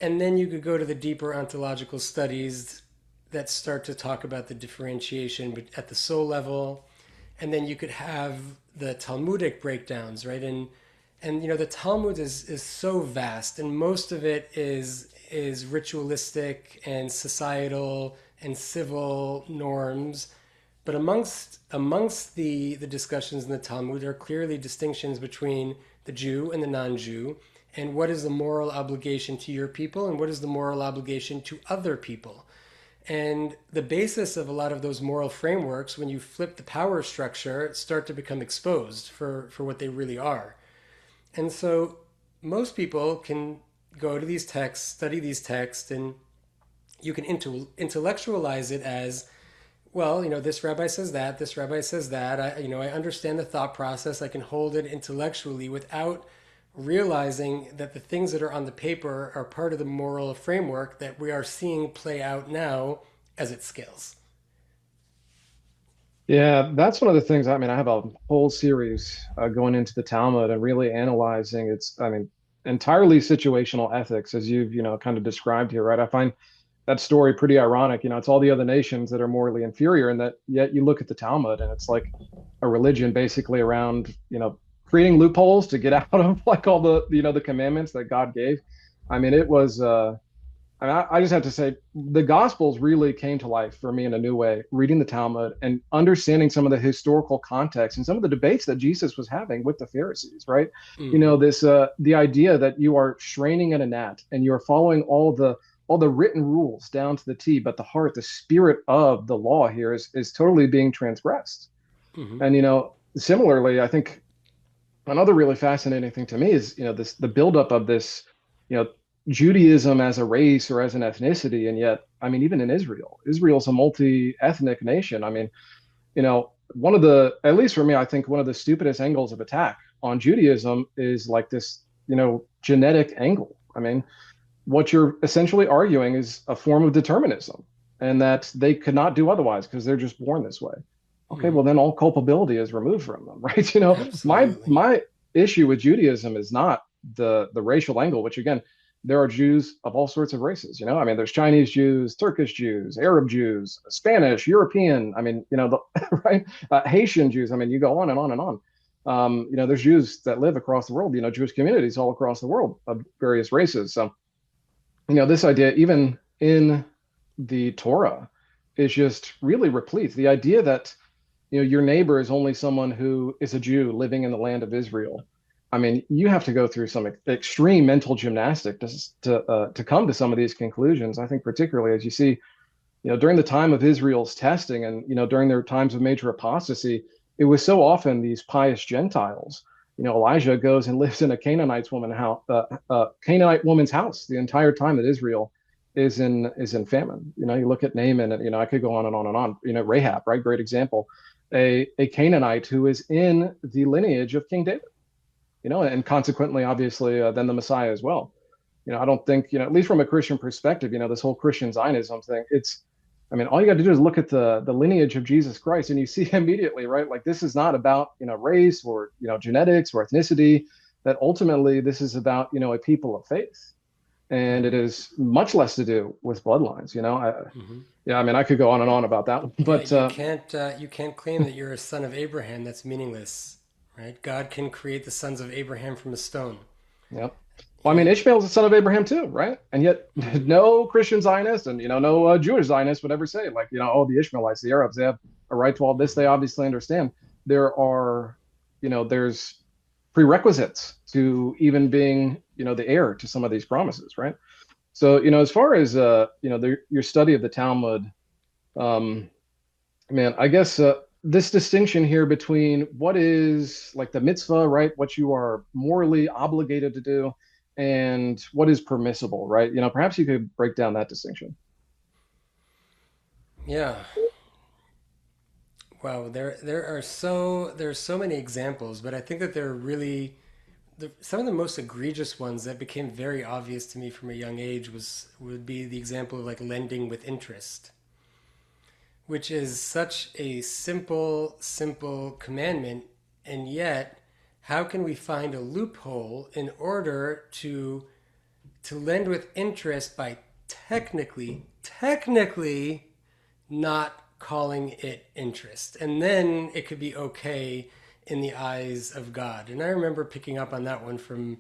B: And then you could go to the deeper ontological studies that start to talk about the differentiation at the soul level. And then you could have the Talmudic breakdowns, right? And the Talmud is so vast, and most of it is ritualistic and societal and civil norms. But amongst the discussions in the Talmud, there are clearly distinctions between the Jew and the non-Jew, and what is the moral obligation to your people, and what is the moral obligation to other people. And the basis of a lot of those moral frameworks, when you flip the power structure, start to become exposed for what they really are. And so most people can go to these texts, study these texts, and you can intellectualize it as, well, this rabbi says that, this rabbi says that. I understand the thought process. I can hold it intellectually without realizing that the things that are on the paper are part of the moral framework that we are seeing play out now as it scales.
A: Yeah, that's one of the things. I mean, I have a whole series going into the Talmud and really analyzing its, I mean, entirely situational ethics, as you've, kind of described here, right? I find that story pretty ironic. It's all the other nations that are morally inferior, and that yet you look at the Talmud and it's like a religion basically around, creating loopholes to get out of like all the, the commandments that God gave. I mean, it was, I just have to say, the Gospels really came to life for me in a new way, reading the Talmud and understanding some of the historical context and some of the debates that Jesus was having with the Pharisees, right?
B: Mm-hmm.
A: This the idea that you are straining at a gnat and you're following all the written rules down to the T, but the heart, the spirit of the law here is totally being transgressed.
B: Mm-hmm.
A: And similarly, I think another really fascinating thing to me is this the buildup of this you know Judaism as a race or as an ethnicity, and yet I mean even in Israel's a multi-ethnic nation. I mean one of the, at least for me, I think one of the stupidest angles of attack on Judaism is like this genetic angle. I mean, what you're essentially arguing is a form of determinism and that they could not do otherwise because they're just born this way. Okay,
B: Mm-hmm.
A: well then all culpability is removed from them, right? My
B: Absolutely.
A: my issue with Judaism is not the racial angle, which again, there are Jews of all sorts of races. I mean, there's Chinese Jews, Turkish Jews, Arab Jews, Spanish, European. I mean, right? Haitian Jews. I mean, you go on and on and on. There's Jews that live across the world. Jewish communities all across the world of various races. So, this idea, even in the Torah, is just really replete. The idea that your neighbor is only someone who is a Jew living in the land of Israel. I mean, you have to go through some extreme mental gymnastic to come to some of these conclusions. I think particularly as you see, during the time of Israel's testing and during their times of major apostasy, it was so often these pious Gentiles. Elijah goes and lives in a Canaanite woman's house the entire time that Israel is in famine. You look at Naaman, and I could go on and on and on. Rahab, right? Great example. A Canaanite who is in the lineage of King David. And consequently, obviously, then the Messiah as well. I don't think, at least from a Christian perspective, this whole Christian Zionism thing, I mean, all you got to do is look at the lineage of Jesus Christ, and you see immediately, right? Like this is not about race or genetics or ethnicity. That ultimately this is about a people of faith, and it
B: Mm-hmm.
A: is much less to do with bloodlines.
B: Mm-hmm.
A: Yeah, I mean, I could go on and on about that one,
B: Yeah,
A: but
B: you can't claim that you're a son of Abraham. That's meaningless, right? God can create the sons of Abraham from a stone.
A: yeah. Well, I
B: You
A: mean,
B: know.
A: Ishmael is the son of Abraham too, right? And yet,
B: Mm-hmm.
A: no Christian Zionist and no Jewish Zionist would ever say like, oh, the Ishmaelites, the Arabs, they have a right to all this. They
B: Mm-hmm.
A: obviously understand there are, there's prerequisites to even being, the heir to some of these promises, right? So, as far as your study of the Talmud, um, man, I guess this distinction here between what is like the mitzvah, right? What you are morally obligated to do, and what is permissible, right? Perhaps you could break down that distinction.
B: Yeah. Wow. There are so many examples, but I think that there are really some of the most egregious ones that became very obvious to me from a young age would be the example of like lending with interest, which is such a simple commandment, and yet how can we find a loophole in order to lend with interest by technically not calling it interest, and then it could be okay in the eyes of God. And I remember picking up on that one from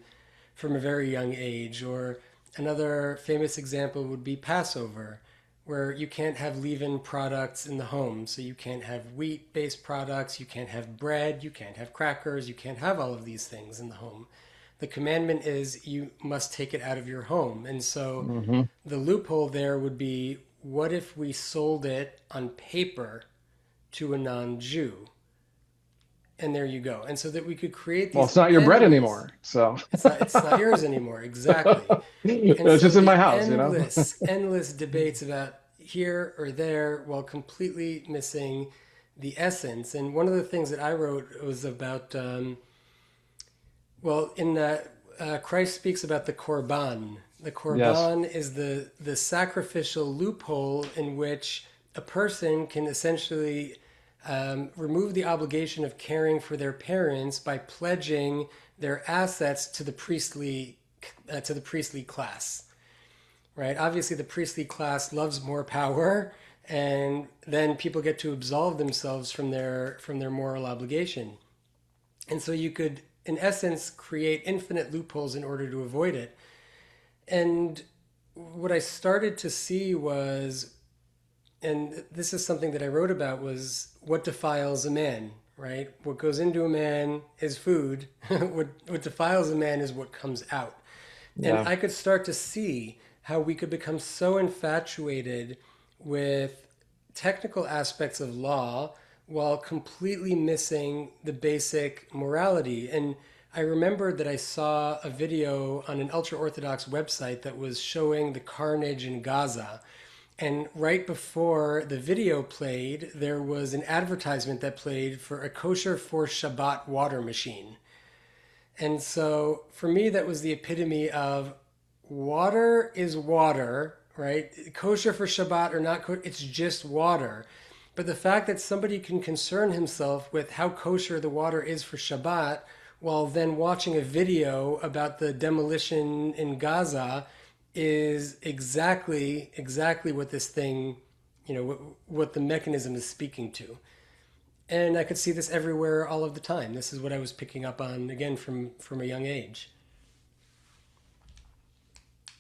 B: a very young age. Or another famous example would be Passover, where you can't have leaven products in the home. So you can't have wheat based products, you can't have bread, you can't have crackers, you can't have all of these things in the home. The commandment is you must take it out of your home. And so
A: Hmm.
B: the loophole there would be, what if we sold it on paper to a non-Jew? And there you go. And so that we could create
A: Well,
B: these
A: it's not your bread
B: endless,
A: anymore. So
B: it's not yours anymore, exactly. And
A: it's
B: so
A: just in my
B: the
A: house, you know?
B: endless debates about here or there while completely missing the essence. And one of the things that I wrote was about, well, in Christ speaks about the korban. The
A: Yes.
B: korban is the sacrificial loophole in which a person can essentially remove the obligation of caring for their parents by pledging their assets to the priestly class. Right? Obviously, the priestly class loves more power, and then people get to absolve themselves from their moral obligation. And so you could, in essence, create infinite loopholes in order to avoid it. And what I started to see was, and this is something that I wrote about, was what defiles a man, right? What goes into a man is food. What defiles a man is what comes out. And
A: Yeah.
B: I could start to see how we could become so infatuated with technical aspects of law while completely missing the basic morality. And I remembered that I saw a video on an ultra Orthodox website that was showing the carnage in Gaza. And right before the video played, there was an advertisement that played for a kosher for Shabbat water machine. And so for me, that was the epitome of water is water, right? Kosher for Shabbat or not, it's just water. But the fact that somebody can concern himself with how kosher the water is for Shabbat while then watching a video about the demolition in Gaza is exactly what this thing, what the mechanism is speaking to. And I could see this everywhere all of the time. This is what I was picking up on again from a young age.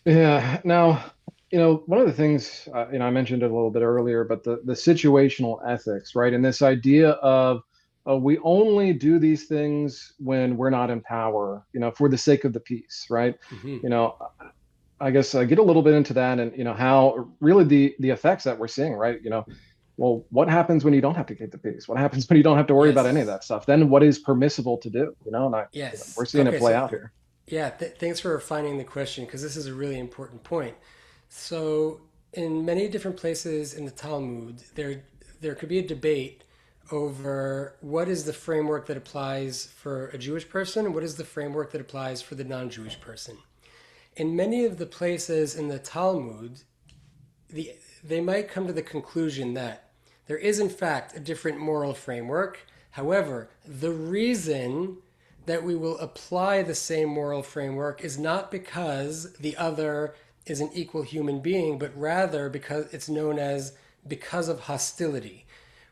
A: Yeah. Now, one of the things, I mentioned it a little bit earlier, but the situational ethics, right? And this idea of we only do these things when we're not in power, for the sake of the peace, right?
B: Hmm.
A: You know, I guess get a little bit into that and, how really the effects that we're seeing, right? Well, what happens when you don't have to keep the peace? What happens when you don't have to worry about any of
B: Yes.
A: that stuff? Then what is permissible to do? And we're
B: Yes.
A: seeing it
B: Okay.
A: play
B: So,
A: out here.
B: yeah. Thanks for refining the question because this is a really important point. So, in many different places in the Talmud, there could be a debate over what is the framework that applies for a Jewish person and what is the framework that applies for the non-Jewish person. In many of the places in the Talmud, the, they might come to the conclusion that there is, in fact, a different moral framework. However, the reason that we will apply the same moral framework is not because the other is an equal human being, but rather because it's known as because of hostility,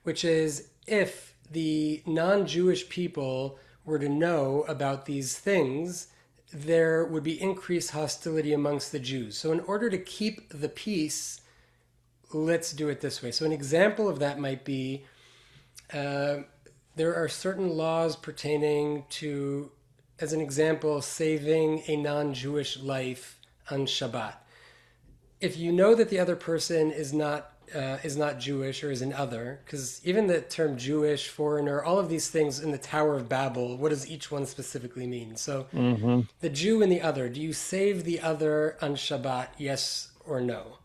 B: which is if the non Jewish people were to know about these things, there would be increased hostility amongst the Jews. So, in order to keep the peace, let's do it this way. So, an example of that might be uh, there are certain laws pertaining to, as an example, saving a non Jewish life on Shabbat. If you know that the other person is not Jewish or is an other, because even the term Jewish, foreigner, all of these things in the Tower of Babel, what does each one specifically mean? So,
A: Hmm.
B: the Jew and the other, do you save the other on Shabbat, yes or no?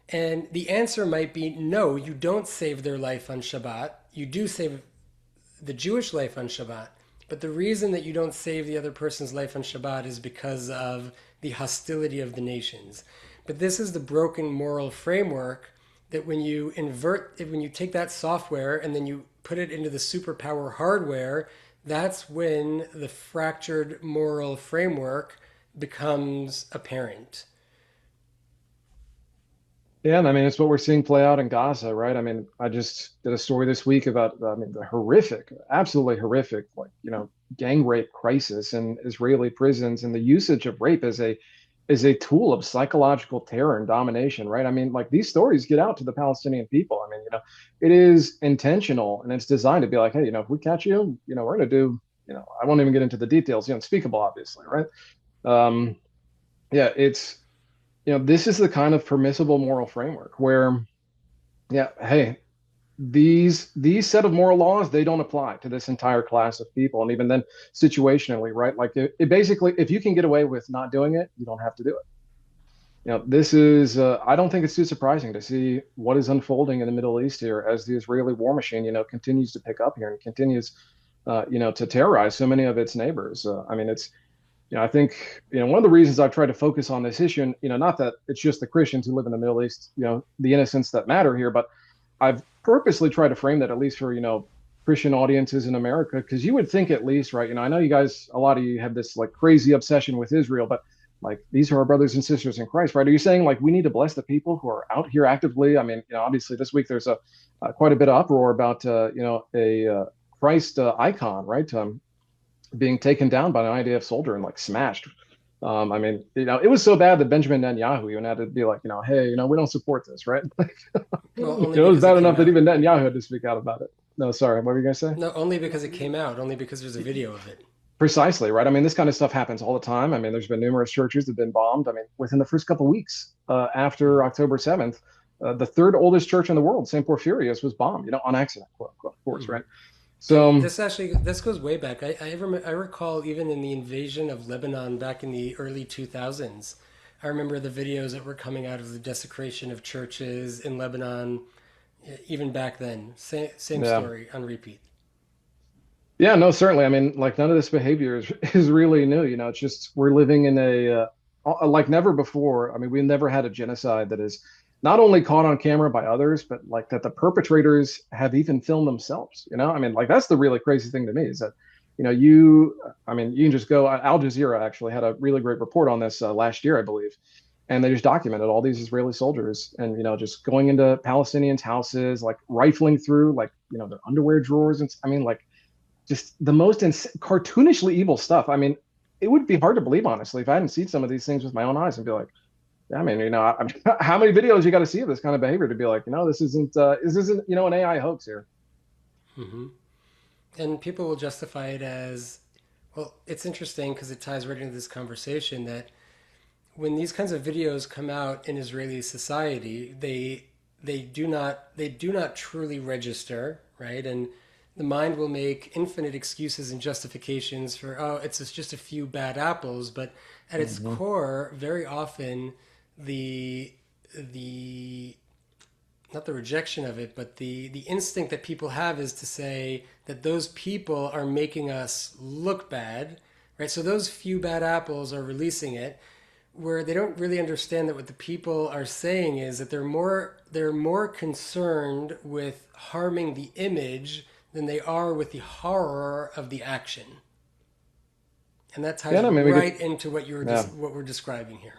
B: And the answer might be no, you don't save their life on Shabbat. You do save the Jewish life on Shabbat. But the reason that you don't save the other person's life on Shabbat is because of the hostility of the nations. But this is the broken moral framework that when you take that software and then you put it into the superpower hardware, that's when the fractured moral framework becomes apparent.
A: Yeah, and I mean, it's what we're seeing play out in Gaza, right? I mean, I just did a story this week about, I mean, the horrific, absolutely horrific, like, gang rape crisis in Israeli prisons and the usage of rape as a tool of psychological terror and domination, right? I mean, like these stories get out to the Palestinian people. I mean, it is intentional and it's designed to be like, hey, if we catch you, we're going to do, I won't even get into the details, unspeakable, obviously, right? Um, yeah, it's this is the kind of permissible moral framework where, yeah, hey, these set of moral laws, they don't apply to this entire class of people. And even then, situationally, right? Like it basically, if you can get away with not doing it, you don't have to do it. This is, I don't think it's too surprising to see what is unfolding in the Middle East here as the Israeli war machine, continues to pick up here and continues, to terrorize so many of its neighbors. I mean, I think, one of the reasons I've tried to focus on this issue, and, not that it's just the Christians who live in the Middle East, the innocents that matter here, but I've purposely tried to frame that at least for, Christian audiences in America, because you would think at least, right? I know you guys, a lot of you have this like crazy obsession with Israel, but like these are our brothers and sisters in Christ, right? Are you saying like we need to bless the people who are out here actively? I mean, obviously this week there's a quite a bit of uproar about a Christ icon, right? Being taken down by an IDF soldier and like smashed. I mean, it was so bad that Benjamin Netanyahu even had to be like, hey, we don't support this, right?
B: Well, only
A: It was
B: because it
A: bad
B: came
A: enough that
B: out.
A: even Netanyahu had to speak out about it. No, sorry, what were you gonna say?
B: No, only because it came out. Only because there's a video of it.
A: Precisely, right? I mean, this kind of stuff happens all the time. I mean, there's been numerous churches that have been bombed. I mean, within the first couple of weeks after October 7th, the third oldest church in the world, St. Porphyrius, was bombed, on accident, quote unquote, of course,
B: Mm-hmm.
A: right?
B: And
A: So,
B: this goes way back. I recall even in the invasion of Lebanon back in the early 2000s. I remember the videos that were coming out of the desecration of churches in Lebanon. Even back then, same
A: yeah.
B: story on repeat.
A: Yeah, no, certainly. I mean, like none of this behavior is really new. It's just we're living in like never before. I mean, we never had a genocide that is not only caught on camera by others, but like that the perpetrators have even filmed themselves. I mean, like that's the really crazy thing to me is that, I mean, you can just go. Al Jazeera actually had a really great report on this last year, I believe, and they just documented all these Israeli soldiers and just going into Palestinians' houses, like rifling through like their underwear drawers and I mean like just the most cartoonishly evil stuff. I mean, it would be hard to believe, honestly, if I hadn't seen some of these things with my own eyes and be like, yeah, I mean, how many videos you got to see of this kind of behavior to be like, this isn't, an AI hoax here.
B: Hmm. And people will justify it as, well, it's interesting because it ties right into this conversation that when these kinds of videos come out in Israeli society, they do not truly register, right? And the mind will make infinite excuses and justifications for, oh, it's just a few bad apples, but at its
A: Mm-hmm.
B: core, very often the not the rejection of it, but the instinct that people have is to say that those people are making us look bad, right? So those few bad apples are releasing it, where they don't really understand that what the people are saying is that they're more concerned with harming the image than they are with the horror of the action, and that ties
A: Yeah, no, I mean,
B: right into what
A: yeah.
B: what we're describing here.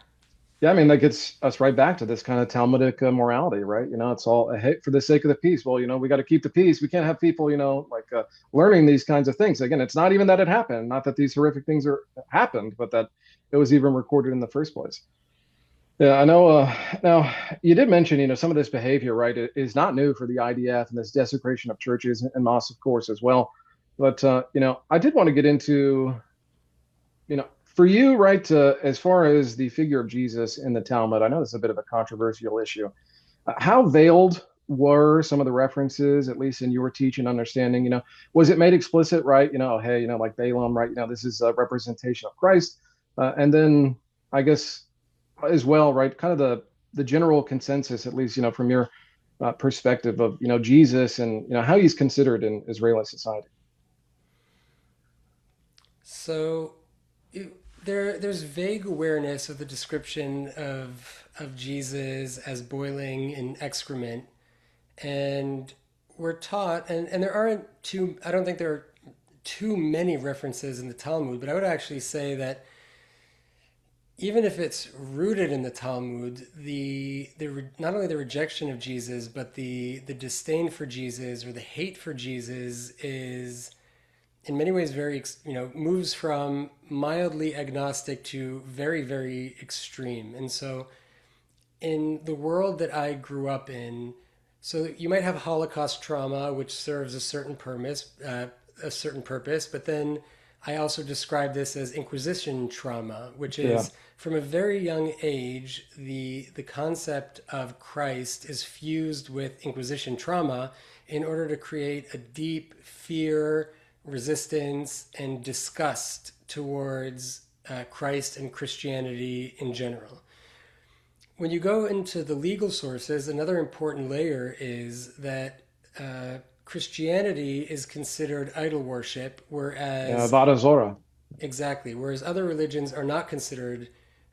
A: Yeah, I mean, that gets us right back to this kind of Talmudic morality, right? It's all hey, for the sake of the peace. Well, we got to keep the peace. We can't have people, like learning these kinds of things. Again, it's not even that it happened, not that these horrific things are happened, but that it was even recorded in the first place. Yeah, I know. Now, you did mention, some of this behavior, right, is not new for the IDF and this desecration of churches and mosques, of course, as well. But I did want to get into, for you, right, as far as the figure of Jesus in the Talmud. I know this is a bit of a controversial issue. How veiled were some of the references, at least in your teaching understanding? Was it made explicit, right? Hey, like Balaam, right? This is a representation of Christ, and then I guess as well, right? Kind of the general consensus, at least from your perspective of Jesus and how he's considered in Israeli society.
B: So there's vague awareness of the description of Jesus as boiling in excrement, and we're taught, and there aren't too. I don't think there are too many references in the Talmud, but I would actually say that even if it's rooted in the Talmud, not only the rejection of Jesus, but the disdain for Jesus or the hate for Jesus is in many ways very moves from mildly agnostic to very very extreme. And so in the world that I grew up in, so you might have Holocaust trauma which serves a certain purpose, but then I also describe this as Inquisition trauma, which
A: Yeah.
B: is from a very young age, the concept of Christ is fused with Inquisition trauma in order to create a deep fear, resistance, and disgust towards Christ and Christianity in general. When you go into the legal sources, another important layer is that Christianity is considered idol worship,
A: Yeah,
B: whereas
A: Vada Zora.
B: exactly, whereas other religions are not considered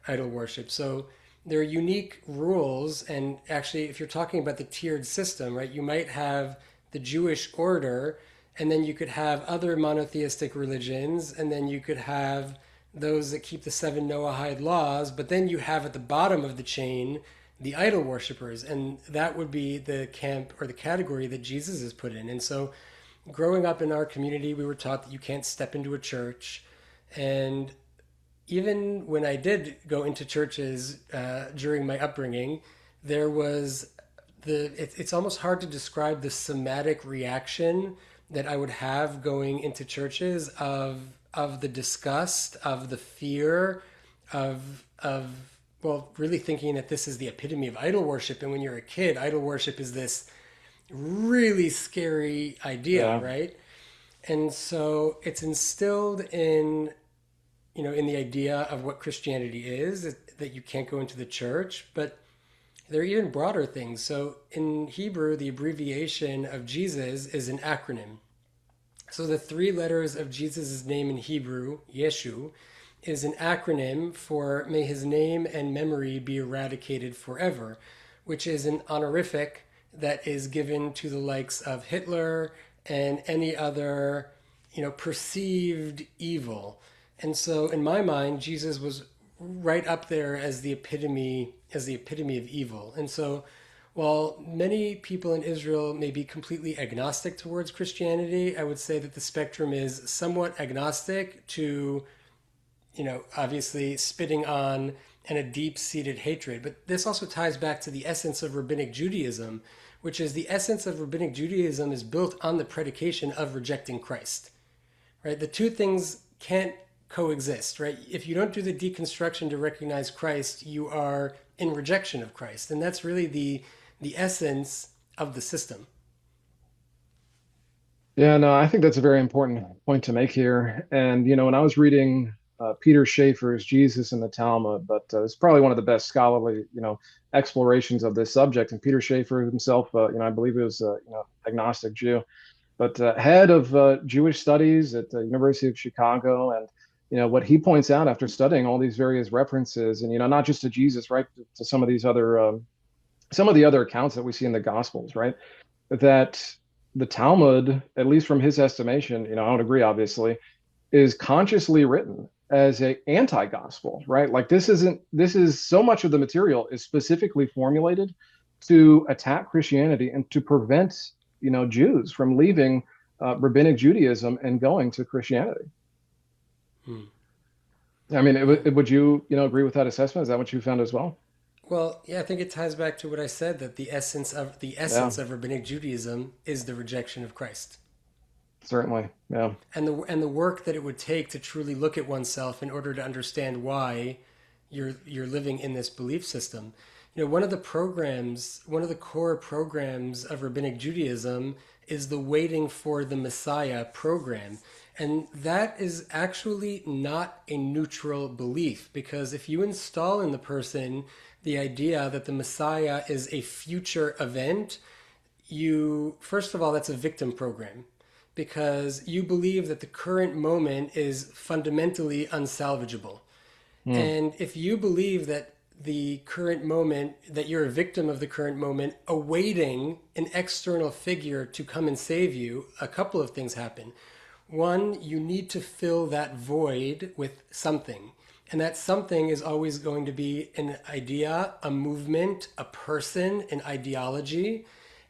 B: idol worship. So there are unique rules, and actually, if you're talking about the tiered system, right, you might have the Jewish order, and then you could have other monotheistic religions, and then you could have those that keep the seven Noahide laws, but then you have at the bottom of the chain the idol worshippers, and that would be the camp or the category that Jesus is put in. And so, growing up in our community, we were taught that you can't step into a church, and even when I did go into churches during my upbringing, there was it's almost hard to describe the somatic reaction that I would have going into churches of the disgust, of the fear, of well, really thinking that this is the epitome of idol worship. And when you're a kid, idol worship is this really scary idea,
A: Yeah.
B: right? And so it's instilled in in the idea of what Christianity is, that you can't go into the church, but there are even broader things. So in Hebrew, the abbreviation of Jesus is an acronym. So the three letters of Jesus' name in Hebrew, Yeshu, is an acronym for may his name and memory be eradicated forever, which is an honorific that is given to the likes of Hitler and any other, perceived evil. And so in my mind, Jesus was right up there as the epitome of evil. And so while many people in Israel may be completely agnostic towards Christianity, I would say that the spectrum is somewhat agnostic to, obviously spitting on and a deep-seated hatred. But this also ties back to the essence of Rabbinic Judaism, which is the essence of Rabbinic Judaism is built on the predication of rejecting Christ. Right? The two things can't coexist, right? If you don't do the deconstruction to recognize Christ, you are in rejection of Christ. And that's really the essence of the system.
A: Yeah, no, I think that's a very important point to make here. And, when I was reading Peter Schaeffer's Jesus in the Talmud, but it's probably one of the best scholarly, explorations of this subject. And Peter Schaeffer himself, I believe he was, agnostic Jew, but head of Jewish studies at the University of Chicago. And, what he points out after studying all these various references and, not just to Jesus, right, to some of the other accounts that we see in the Gospels, right, that the Talmud, at least from his estimation, I would agree, obviously, is consciously written as a anti-gospel, right? Like this is so much of the material is specifically formulated to attack Christianity and to prevent, Jews from leaving rabbinic Judaism and going to Christianity.
B: Hmm.
A: I mean,
B: Yeah.
A: would you, agree with that assessment? Is that what you found as well?
B: Well, yeah, I think it ties back to what I said that the
A: Yeah,
B: essence of Rabbinic Judaism is the rejection of Christ.
A: certainly. Yeah.
B: And the work that it would take to truly look at oneself in order to understand why you're living in this belief system. One of the core programs of Rabbinic Judaism is the waiting for the Messiah program. And that is actually not a neutral belief because if you install in the person the idea that the Messiah is a future event, first of all, that's a victim program because you believe that the current moment is fundamentally unsalvageable.
A: Hmm.
B: And if you believe that the current moment, that you're a victim of the current moment, awaiting an external figure to come and save you, a couple of things happen. One, you need to fill that void with something. And that something is always going to be an idea, a movement, a person, an ideology.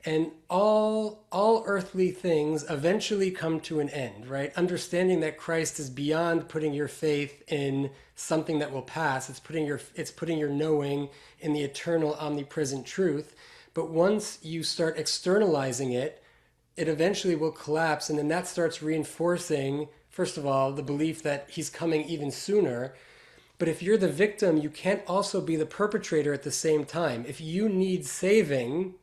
B: And all earthly things eventually come to an end, right? Understanding that Christ is beyond putting your faith in something that will pass. It's putting your knowing in the eternal omnipresent truth. But once you start externalizing it, it eventually will collapse, and then that starts reinforcing First of all, the belief that he's coming even sooner. But if you're the victim, you can't also be the perpetrator at the same time. If you need saving,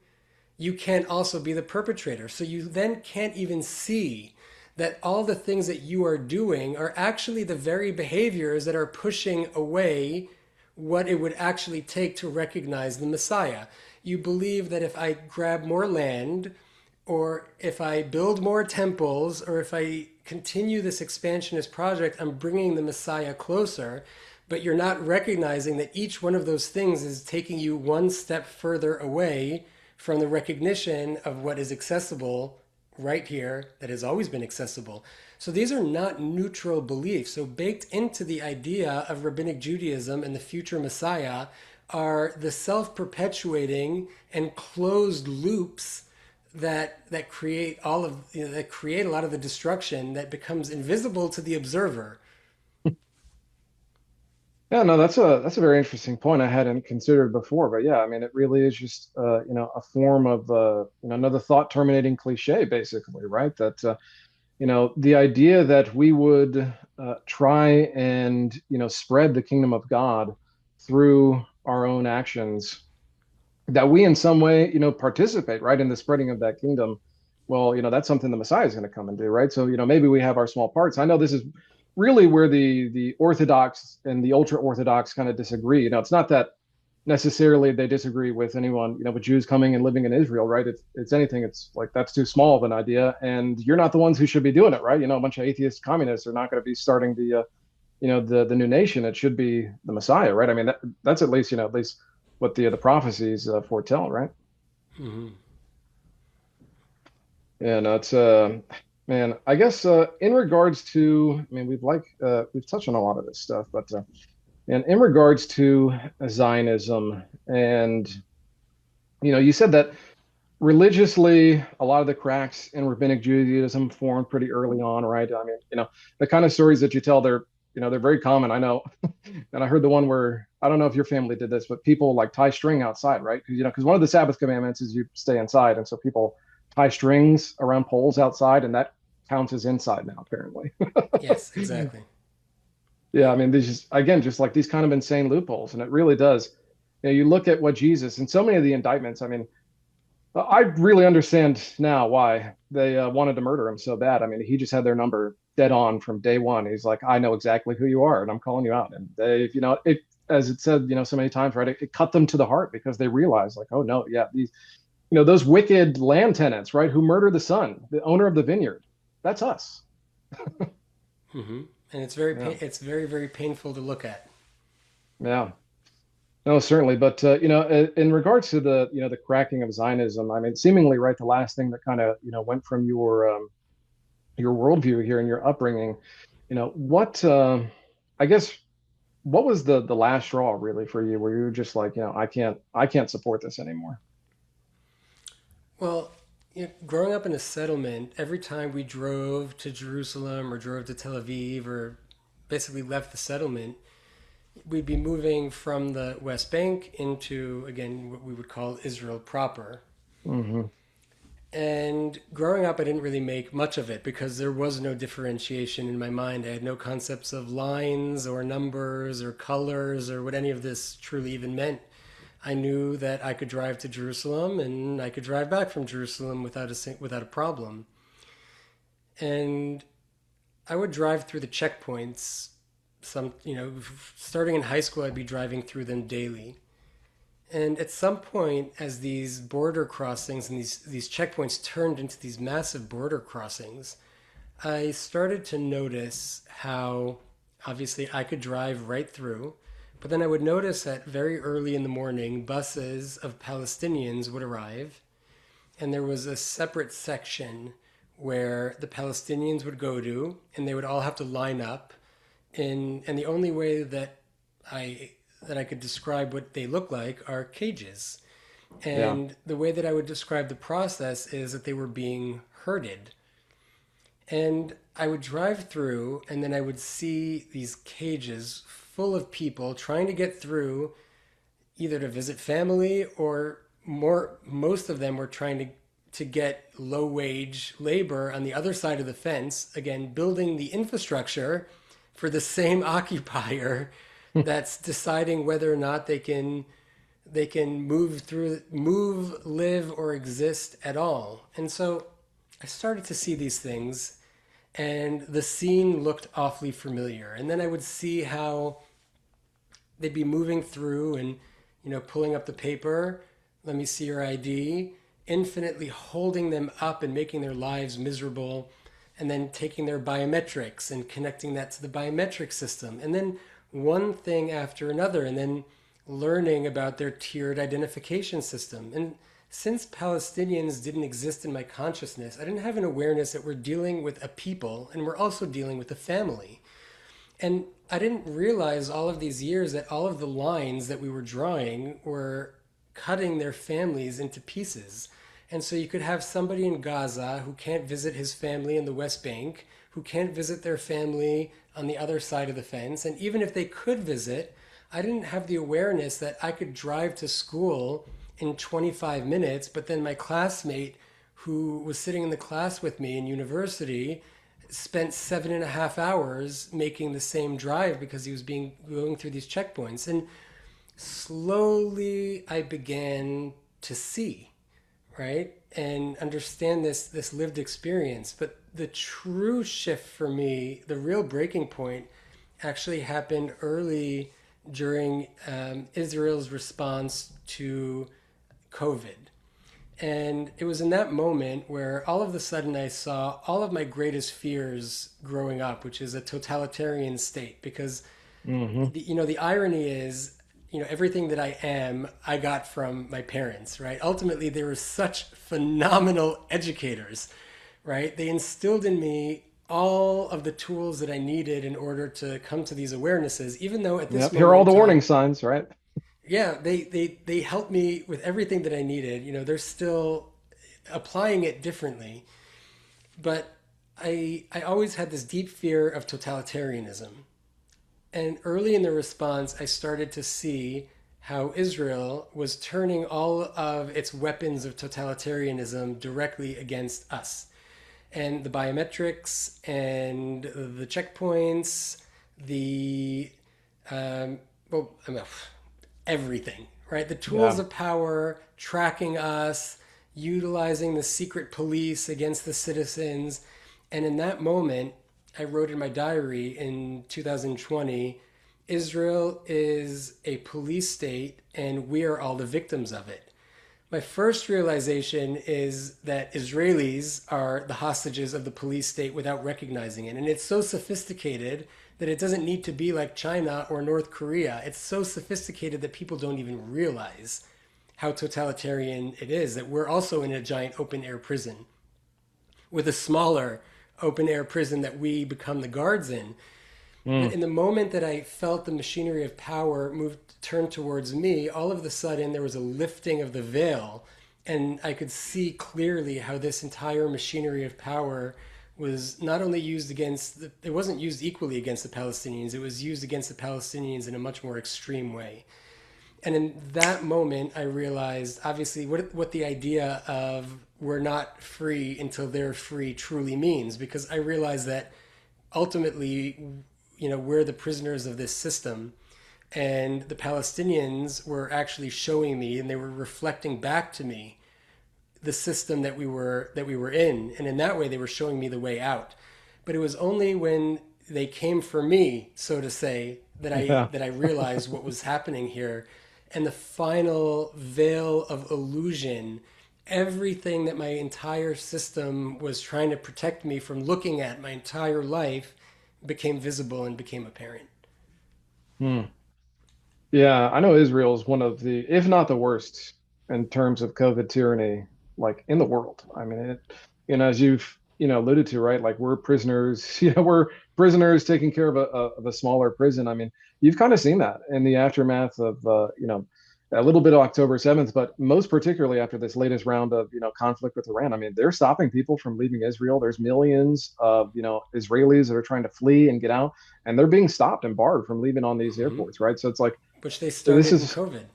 B: you can't also be the perpetrator. So you then can't even see that all the things that you are doing are actually the very behaviors that are pushing away what it would actually take to recognize the Messiah. You believe that if I grab more land, or if I build more temples, or if I continue this expansionist project, I'm bringing the Messiah closer. But you're not recognizing that each one of those things is taking you one step further away from the recognition of what is accessible right here, that has always been accessible. So these are not neutral beliefs. So baked into the idea of Rabbinic Judaism and the future Messiah are the self-perpetuating and closed loops that create all of that create a lot of the destruction that becomes invisible to the observer.
A: Yeah, no, that's a very interesting point I hadn't considered before. But yeah, I mean, it really is just a form of another thought terminating cliche, basically, right? That the idea that we would try and spread the kingdom of God through our own actions, that we in some way participate right in the spreading of that kingdom. Well, that's something the Messiah is going to come and do, right? So maybe we have our small parts. I know this is really where the Orthodox and the ultra Orthodox kind of disagree. It's not that necessarily they disagree with anyone, with Jews coming and living in Israel, right? It's anything. It's like that's too small of an idea, and you're not the ones who should be doing it, right? A bunch of atheist communists are not going to be starting the new nation. It should be the Messiah, right? I mean, that's at least what the prophecies foretell, right?
B: Mm-hmm.
A: Yeah, no, it's man, I guess in regards to, I mean, we've touched on a lot of this stuff, but and in regards to Zionism, and you said that religiously, a lot of the cracks in Rabbinic Judaism formed pretty early on, right? I mean, the kind of stories that you tell, they're very common. I know, and I heard the one where I don't know if your family did this, but people like tie string outside, right? Because one of the Sabbath commandments is you stay inside, and so people tie strings around poles outside, and that counts as inside now, apparently.
B: Yes, exactly.
A: Yeah, I mean, these just again, just like these kind of insane loopholes, and it really does. You look at what Jesus and so many of the indictments. I mean, I really understand now why they wanted to murder him so bad. I mean, he just had their number dead on from day one. He's like, I know exactly who you are, and I'm calling you out. And they, as it said, so many times, right? It cut them to the heart because they realized, like, oh no, yeah, these, those wicked land tenants, right, who murdered the son, the owner of the vineyard. That's us.
B: Mm-hmm. And
A: Yeah,
B: it's very very painful to look at.
A: yeah. No, certainly. But in regards to the cracking of Zionism, I mean, seemingly, right, the last thing that kind of went from your worldview here and your upbringing, what I guess what was the last straw really for you, where you were just like, I can't support this anymore.
B: Well, growing up in a settlement, every time we drove to Jerusalem or drove to Tel Aviv or basically left the settlement, we'd be moving from the West Bank into, again, what we would call Israel proper.
A: Hmm.
B: And growing up, I didn't really make much of it because there was no differentiation in my mind. I had no concepts of lines or numbers or colors or what any of this truly even meant. I knew that I could drive to Jerusalem and I could drive back from Jerusalem without a problem. And I would drive through the checkpoints. Starting in high school, I'd be driving through them daily. And at some point, as these border crossings and these checkpoints turned into these massive border crossings, I started to notice how obviously I could drive right through, but then I would notice that very early in the morning, buses of Palestinians would arrive, and there was a separate section where the Palestinians would go to, and they would all have to line up. And the only way I that I could describe what they look like are cages.
A: Yeah,
B: And the way that I would describe the process is that they were being herded. And I would drive through, and then I would see these cages full of people trying to get through, either to visit family or most of them were trying to to get low wage labor on the other side of the fence, again, building the infrastructure for the same occupier that's deciding whether or not they can move, live, or exist at all. And so I started to see these things, and the scene looked awfully familiar. And then I would see how they'd be moving through and, pulling up the paper, let me see your ID, infinitely holding them up and making their lives miserable, and then taking their biometrics and connecting that to the biometric system. And then one thing after another, and then learning about their tiered identification system. And since Palestinians didn't exist in my consciousness, I didn't have an awareness that we're dealing with a people and we're also dealing with a family. And I didn't realize all of these years that all of the lines that we were drawing were cutting their families into pieces. And so you could have somebody in Gaza who can't visit his family in the West Bank, who can't visit their family on the other side of the fence. And even if they could visit, I didn't have the awareness that I could drive to school in 25 minutes, but then my classmate who was sitting in the class with me in university spent 7.5 hours making the same drive because he was going through these checkpoints. And slowly I began to see, right? And understand this lived experience. But the true shift for me, the real breaking point, actually happened early during Israel's response to COVID. And it was in that moment where all of a sudden I saw all of my greatest fears growing up, which is a totalitarian state. Because,
A: Hmm.
B: the irony is, everything that I am, I got from my parents, right? Ultimately, they were such phenomenal educators, right? They instilled in me all of the tools that I needed in order to come to these awarenesses, even though at this
A: Yep. Here are
B: moment
A: all
B: in
A: the warning
B: time,
A: signs, right?
B: yeah, they helped me with everything that I needed. They're still applying it differently, but I always had this deep fear of totalitarianism. And early in the response, I started to see how Israel was turning all of its weapons of totalitarianism directly against us. And the biometrics and the checkpoints, the well, I mean, everything, right? The tools
A: Yeah.
B: of power, tracking us, utilizing the secret police against the citizens. And in that moment, I wrote in my diary in 2020, Israel is a police state and we are all the victims of it. My first realization is that Israelis are the hostages of the police state without recognizing it. And it's so sophisticated that it doesn't need to be like China or North Korea. It's so sophisticated that people don't even realize how totalitarian it is, that we're also in a giant open air prison with a smaller open air prison that we become the guards in. But
A: Mm.
B: in the moment that I felt the machinery of power turn towards me, all of a sudden there was a lifting of the veil, and I could see clearly how this entire machinery of power was not only used it wasn't used equally against the Palestinians, it was used against the Palestinians in a much more extreme way. And in that moment, I realized obviously what the idea of we're not free until they're free truly means, because I realized that ultimately, we're the prisoners of this system. And the Palestinians were actually showing me, and they were reflecting back to me the system that we were in, and in that way, they were showing me the way out. But it was only when they came for me, so to say, that I
A: Yeah.
B: that I realized what was happening here, and the final veil of illusion, everything that my entire system was trying to protect me from looking at my entire life became visible and became apparent.
A: Hmm. Yeah, I know Israel is one of the, if not the worst, in terms of COVID tyranny, like in the world. I mean, as you've, alluded to, right? Like we're prisoners, we're prisoners taking care of a smaller prison. I mean, you've kind of seen that in the aftermath of, a little bit of October 7th, but most particularly after this latest round of, conflict with Iran. I mean, they're stopping people from leaving Israel. There's millions of, Israelis that are trying to flee and get out, and they're being stopped and barred from leaving on these
B: Mm-hmm.
A: airports, right? So it's like,
B: Which they
A: this
B: started in
A: is
B: COVID.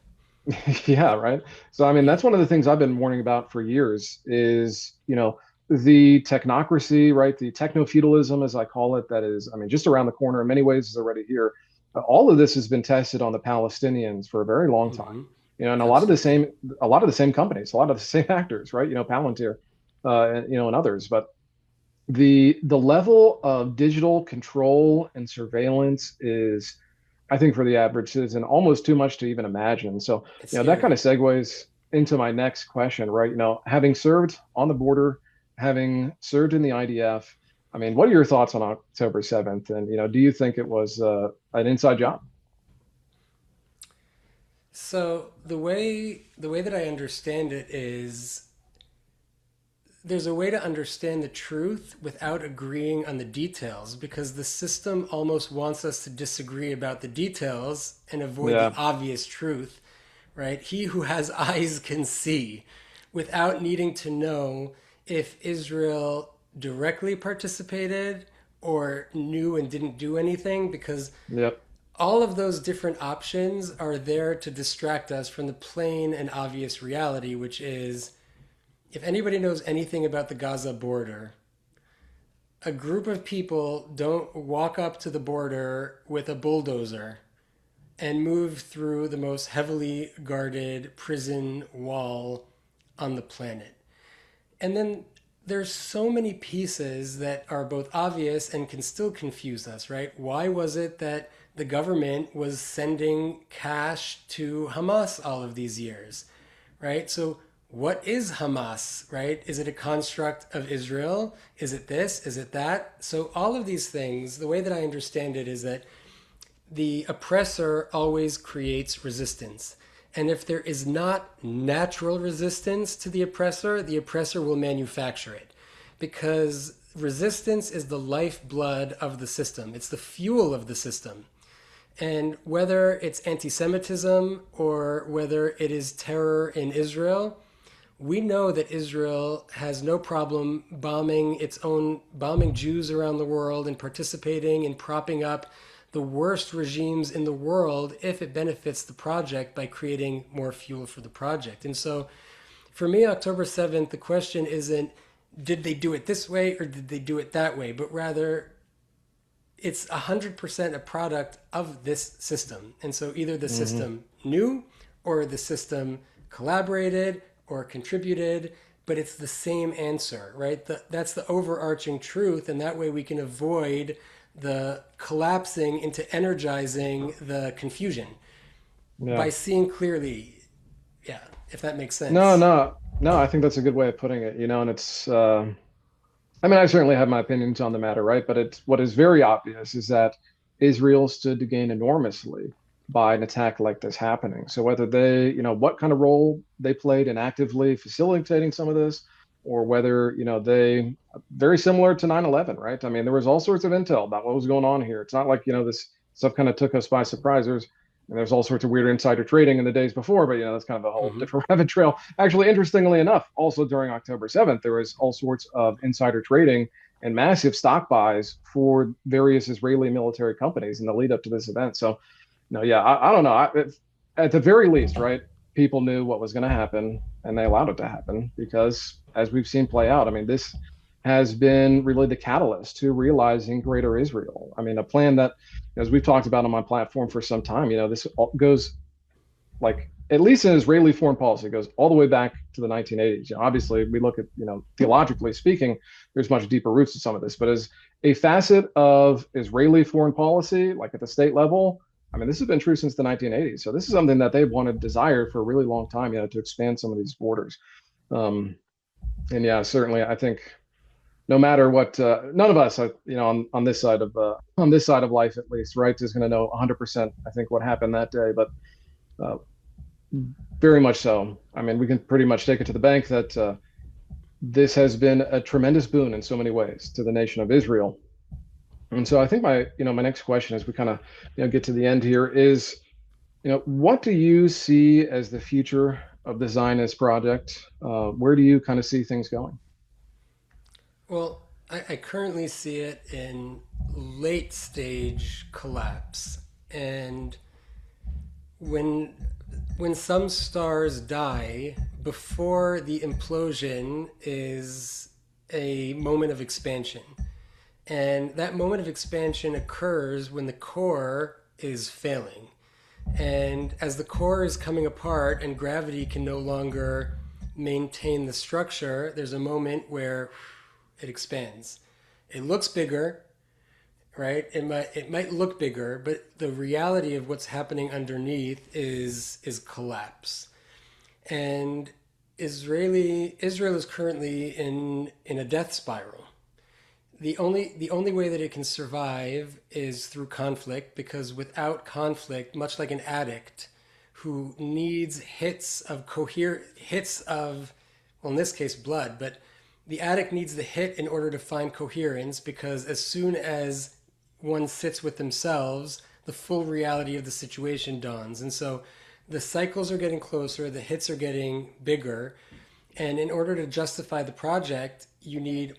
A: Yeah, right. So I mean,
B: Yeah.
A: that's one of the things I've been warning about for years is, the technocracy, right? The techno-feudalism, as I call it, that is, I mean, just around the corner in many ways is already here. All of this has been tested on the Palestinians for a very long time.
B: Hmm.
A: And
B: Absolutely.
A: a lot of the same companies, a lot of the same actors, right? Palantir, and others. But the level of digital control and surveillance is, I think, for the average citizen, almost too much to even imagine. So,
B: It's
A: that kind
B: scary.
A: of segues into my next question, right? Having served on the border, having served in the IDF, I mean, what are your thoughts on October 7th? And, do you think it was an inside job?
B: So the way that I understand it is there's a way to understand the truth without agreeing on the details because the system almost wants us to disagree about the details and avoid the
A: Yeah,
B: obvious truth, right? He who has eyes can see without needing to know if Israel directly participated or knew and didn't do anything because
A: yep,
B: all of those different options are there to distract us from the plain and obvious reality, which is if anybody knows anything about the Gaza border, a group of people don't walk up to the border with a bulldozer and move through the most heavily guarded prison wall on the planet. And then there's so many pieces that are both obvious and can still confuse us, right? Why was it that the government was sending cash to Hamas all of these years, right? So what is Hamas, right? Is it a construct of Israel? Is it this? Is it that? So all of these things, the way that I understand it is that the oppressor always creates resistance. And if there is not natural resistance to the oppressor will manufacture it. Because resistance is the lifeblood of the system, it's the fuel of the system. And whether it's anti Semitism or whether it is terror in Israel, we know that Israel has no problem bombing Jews around the world and participating in propping up the worst regimes in the world if it benefits the project by creating more fuel for the project. And so for me, October 7th, the question isn't did they do it this way or did they do it that way, but rather it's 100% a product of this system. And so either the
A: hmm
B: system knew or the system collaborated or contributed, but it's the same answer, right? That's the overarching truth. And that way we can avoid the collapsing into energizing the confusion
A: yeah.
B: by seeing clearly. Yeah, if that makes
A: No,
B: sense.
A: no, no. I think that's a good way of putting it. And it's. I mean, I certainly have my opinions on the matter, right? But what is very obvious is that Israel stood to gain enormously by an attack like this happening. So whether what kind of role they played in actively facilitating some of this, or whether, they very similar to 9/11, right? I mean, there was all sorts of intel about what was going on here. It's not like, this stuff kind of took us by surprise. There's all sorts of weird insider trading in the days before, but that's kind of a whole
B: Mm-hmm.
A: different rabbit trail. Actually, interestingly enough, also during October 7th, there was all sorts of insider trading and massive stock buys for various Israeli military companies in the lead up to this event. So, yeah, I don't know. At the very least, right? People knew what was going to happen and they allowed it to happen because, as we've seen play out, I mean, this has been really the catalyst to realizing greater Israel. I mean, a plan that, as we've talked about on my platform for some time, this goes like at least in Israeli foreign policy goes all the way back to the 1980s. Obviously, we look at theologically speaking, there's much deeper roots to some of this, but as a facet of Israeli foreign policy, like at the state level, I mean, this has been true since the 1980s. So this is something that they've wanted, desired for a really long time, to expand some of these borders. Um, and yeah, certainly, I think no matter what, none of us, on this side of life at least, right, is going to know 100%. I think what happened that day, but uh, very much so. I mean, we can pretty much take it to the bank that this has been a tremendous boon in so many ways to the nation of Israel. And so I think my next question as we kind of, get to the end here is, what do you see as the future of the Zionist project? Where do you kind of see things going?
B: Well, I currently see it in late stage collapse. And when when some stars die, before the implosion is a moment of expansion. And that moment of expansion occurs when the core is failing. And as the core is coming apart and gravity can no longer maintain the structure, there's a moment where it expands. It looks bigger, right? It might look bigger, but the reality of what's happening underneath is collapse. And Israel is currently in a death spiral. The only way that it can survive is through conflict, because without conflict, much like an addict who needs hits of, well, in this case blood, but the addict needs the hit in order to find coherence, because as soon as one sits with themselves, the full reality of the situation dawns. And so the cycles are getting closer, the hits are getting bigger, and in order to justify the project, you need,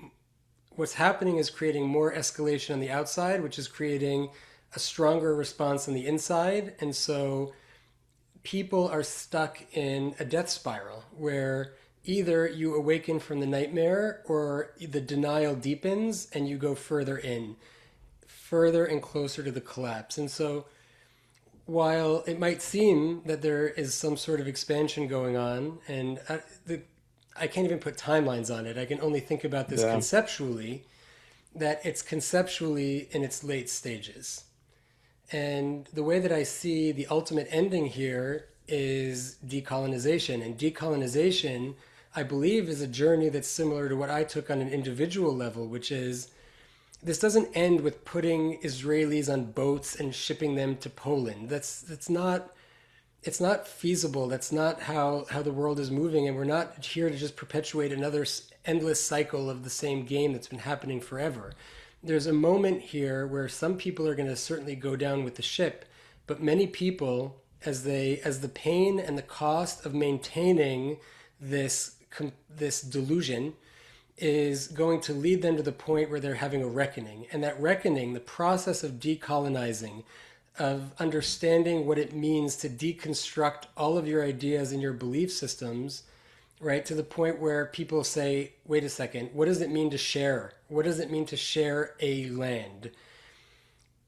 B: what's happening is creating more escalation on the outside, which is creating a stronger response on the inside. And so people are stuck in a death spiral where either you awaken from the nightmare or the denial deepens and you go further and closer to the collapse. And so while it might seem that there is some sort of expansion going on, and I can't even put timelines on it, I can only think about this
A: Yeah.
B: conceptually, that it's conceptually in its late stages. And the way that I see the ultimate ending here is decolonization. And decolonization, I believe, is a journey that's similar to what I took on an individual level, which is this doesn't end with putting Israelis on boats and shipping them to Poland. That's not, it's not feasible. That's not how the world is moving, and we're not here to just perpetuate another endless cycle of the same game that's been happening forever. There's a moment here where some people are going to certainly go down with the ship, but many people, as the pain and the cost of maintaining this delusion is going to lead them to the point where they're having a reckoning. And that reckoning, the process of decolonizing, of understanding what it means to deconstruct all of your ideas and your belief systems, right, to the point where people say, wait a second, what does it mean to share? What does it mean to share a land?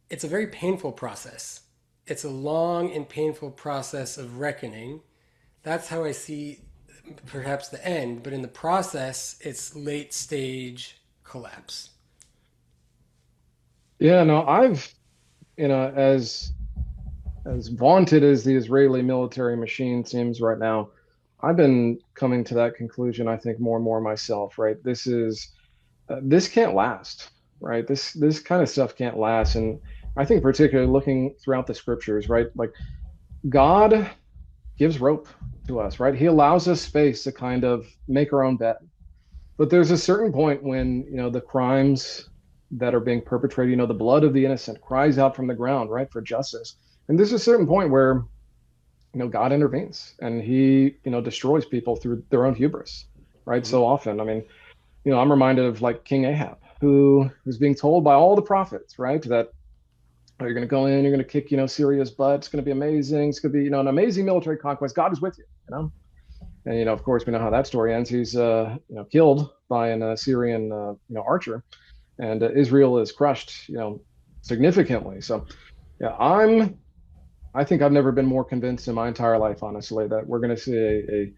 B: It's a very painful process. It's a long and painful process of reckoning. That's how I see perhaps the end, but in the process, it's late stage collapse.
A: Yeah, no, as vaunted as the Israeli military machine seems right now, I've been coming to that conclusion, I think, more and more myself, right? This can't last, right? This kind of stuff can't last. And I think particularly looking throughout the scriptures, right? Like God gives rope to us, right? He allows us space to kind of make our own bed. But there's a certain point when, the crimes that are being perpetrated, the blood of the innocent cries out from the ground, right, for justice. And there's a certain point where, God intervenes and he, destroys people through their own hubris, right?
B: Mm-hmm.
A: So often, I mean, I'm reminded of like King Ahab, who was being told by all the prophets, right, that oh, you're going to go in, you're going to kick, Syria's butt. It's going to be amazing. It's going to be, an amazing military conquest. God is with you. And of course, we know how that story ends. He's, killed by an Syrian, archer, and Israel is crushed, significantly. So, yeah, I think I've never been more convinced in my entire life, honestly, that we're going to see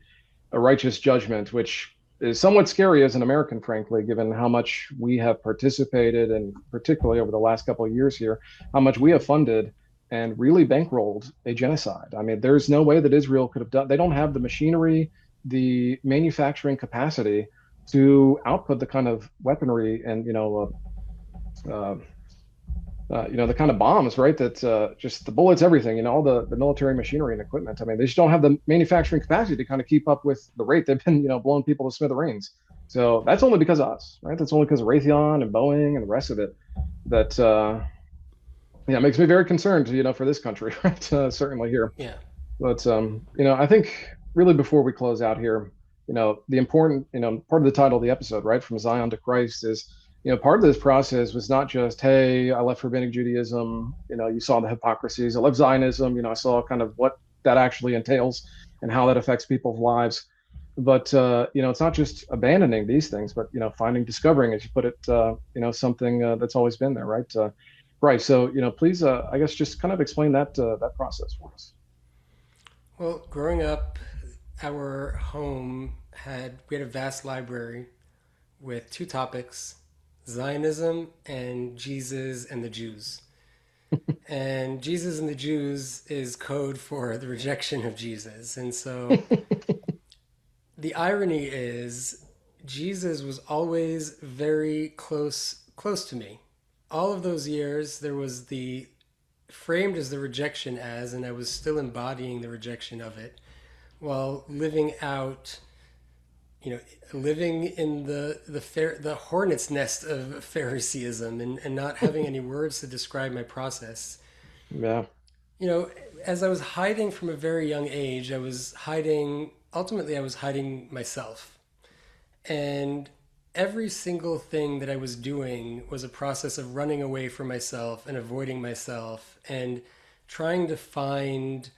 A: a righteous judgment, which is somewhat scary as an American, frankly, given how much we have participated, and particularly over the last couple of years here, how much we have funded and really bankrolled a genocide. I mean, there's no way that Israel could have done. They don't have the machinery, the manufacturing capacity to output the kind of weaponry and the kind of bombs, right? That just the bullets, everything, all the military machinery and equipment. I mean, they just don't have the manufacturing capacity to kind of keep up with the rate they've been, blowing people to smithereens. So that's only because of us, right? That's only because of Raytheon and Boeing and the rest of it. That yeah, it makes me very concerned, for this country, right? Certainly here.
B: Yeah.
A: But I think really before we close out here, the important, part of the title of the episode, right, from Zion to Christ, is part of this process was not just, hey, I left Rabbinic Judaism, you saw the hypocrisies. I left Zionism, I saw kind of what that actually entails and how that affects people's lives. But it's not just abandoning these things, but finding, discovering, as you put it, something that's always been there, right? Right. So please, I guess, just kind of explain that process for us.
B: Well, growing up, our home we had a vast library with two topics: Zionism and Jesus and the Jews. And Jesus and the Jews is code for the rejection of Jesus. And so the irony is Jesus was always very close to me. All of those years there was the framed as the rejection as, and I was still embodying the rejection of it while living out, living in the hornet's nest of Phariseeism, and not having any words to describe my process.
A: Yeah.
B: You know, as I was hiding from a very young age, ultimately, I was hiding myself. And every single thing that I was doing was a process of running away from myself and avoiding myself and trying to find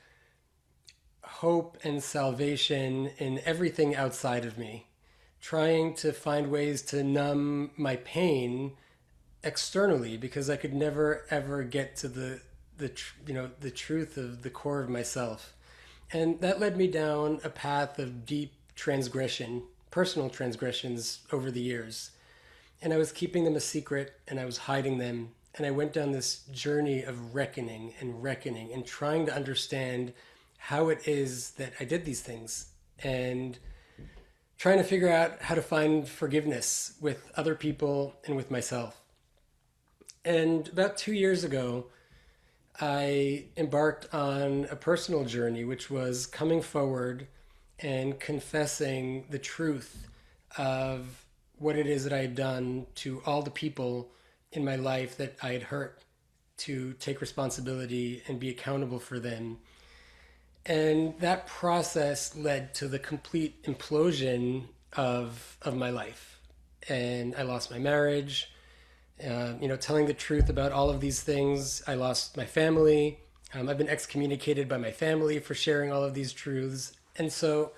B: hope and salvation in everything outside of me, trying to find ways to numb my pain externally because I could never ever get to the truth of the core of myself. And that led me down a path of deep transgression, personal transgressions over the years. And I was keeping them a secret and I was hiding them. And I went down this journey of reckoning and trying to understand how it is that I did these things and trying to figure out how to find forgiveness with other people and with myself. And about 2 years ago, I embarked on a personal journey, which was coming forward and confessing the truth of what it is that I had done to all the people in my life that I had hurt, to take responsibility and be accountable for them. And that process led to the complete implosion of my life. And I lost my marriage, telling the truth about all of these things. I lost my family. I've been excommunicated by my family for sharing all of these truths. And so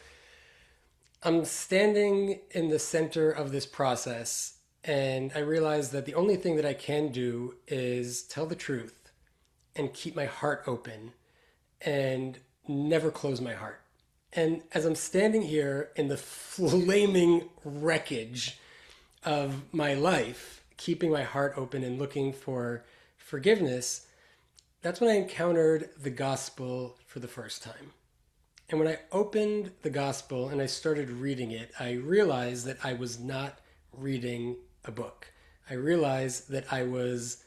B: I'm standing in the center of this process, and I realize that the only thing that I can do is tell the truth and keep my heart open and never close my heart. And as I'm standing here in the flaming wreckage of my life, keeping my heart open and looking for forgiveness, that's when I encountered the gospel for the first time. And when I opened the gospel and I started reading it, I realized that I was not reading a book. I realized that I was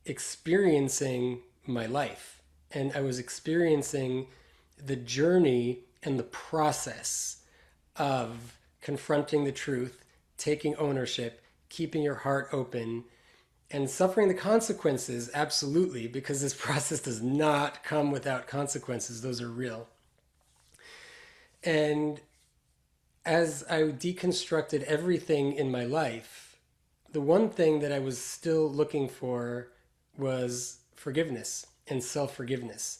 B: experiencing my life, and I was experiencing the journey and the process of confronting the truth, taking ownership, keeping your heart open, and suffering the consequences, absolutely, because this process does not come without consequences. Those are real. And as I deconstructed everything in my life, the one thing that I was still looking for was forgiveness and self forgiveness.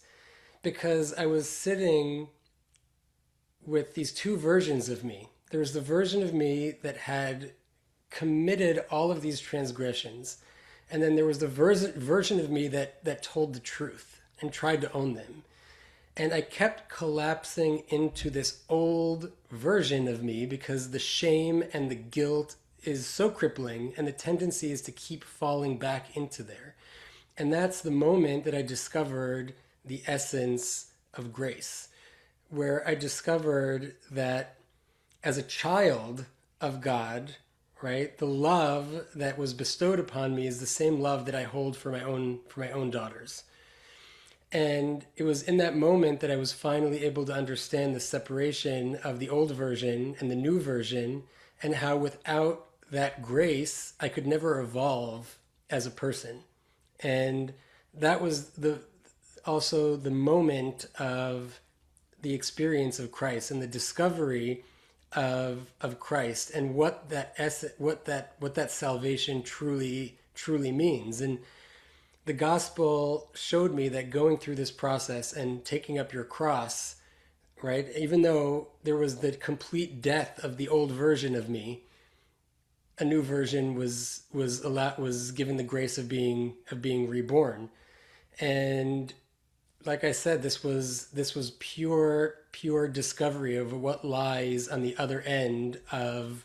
B: Because I was sitting with these two versions of me. There was the version of me that had committed all of these transgressions, and then there was the version of me that told the truth and tried to own them. And I kept collapsing into this old version of me because the shame and the guilt is so crippling, and the tendency is to keep falling back into there. And that's the moment that I discovered the essence of grace, where I discovered that as a child of God, right, the love that was bestowed upon me is the same love that I hold for my own daughters. And it was in that moment that I was finally able to understand the separation of the old version and the new version, and how without that grace, I could never evolve as a person. And that was also the moment of the experience of Christ and the discovery of Christ and what that salvation truly means. And the gospel showed me that going through this process and taking up your cross, right, even though there was the complete death of the old version of me, a new version was given the grace of being reborn. And like I said, this was pure discovery of what lies on the other end of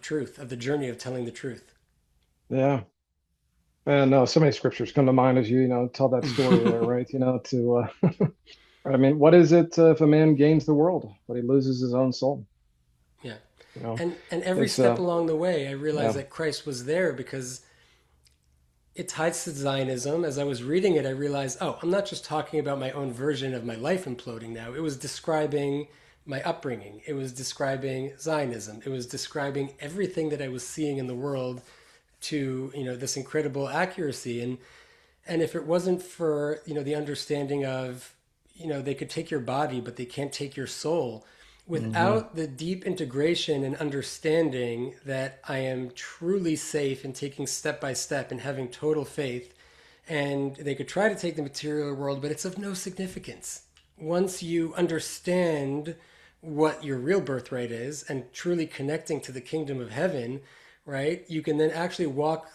B: truth, of the journey of telling the truth.
A: Yeah. And no, so many scriptures come to mind as you tell that story there, right? I mean, what is it if a man gains the world, but he loses his own soul?
B: Yeah.
A: You know,
B: And every
A: it's
B: step along the way, I realized
A: yeah,
B: that Christ was there because it ties to Zionism. As I was reading it, I realized, oh, I'm not just talking about my own version of my life imploding now. It was describing my upbringing. It was describing Zionism. It was describing everything that I was seeing in the world to, this incredible accuracy. And if it wasn't for, the understanding of, they could take your body, but they can't take your soul.
A: hmm
B: Without the deep integration and understanding that I am truly safe in taking step by step and having total faith, and they could try to take the material world, but it's of no significance. Once you understand what your real birthright is and truly connecting to the kingdom of heaven, right, you can then actually walk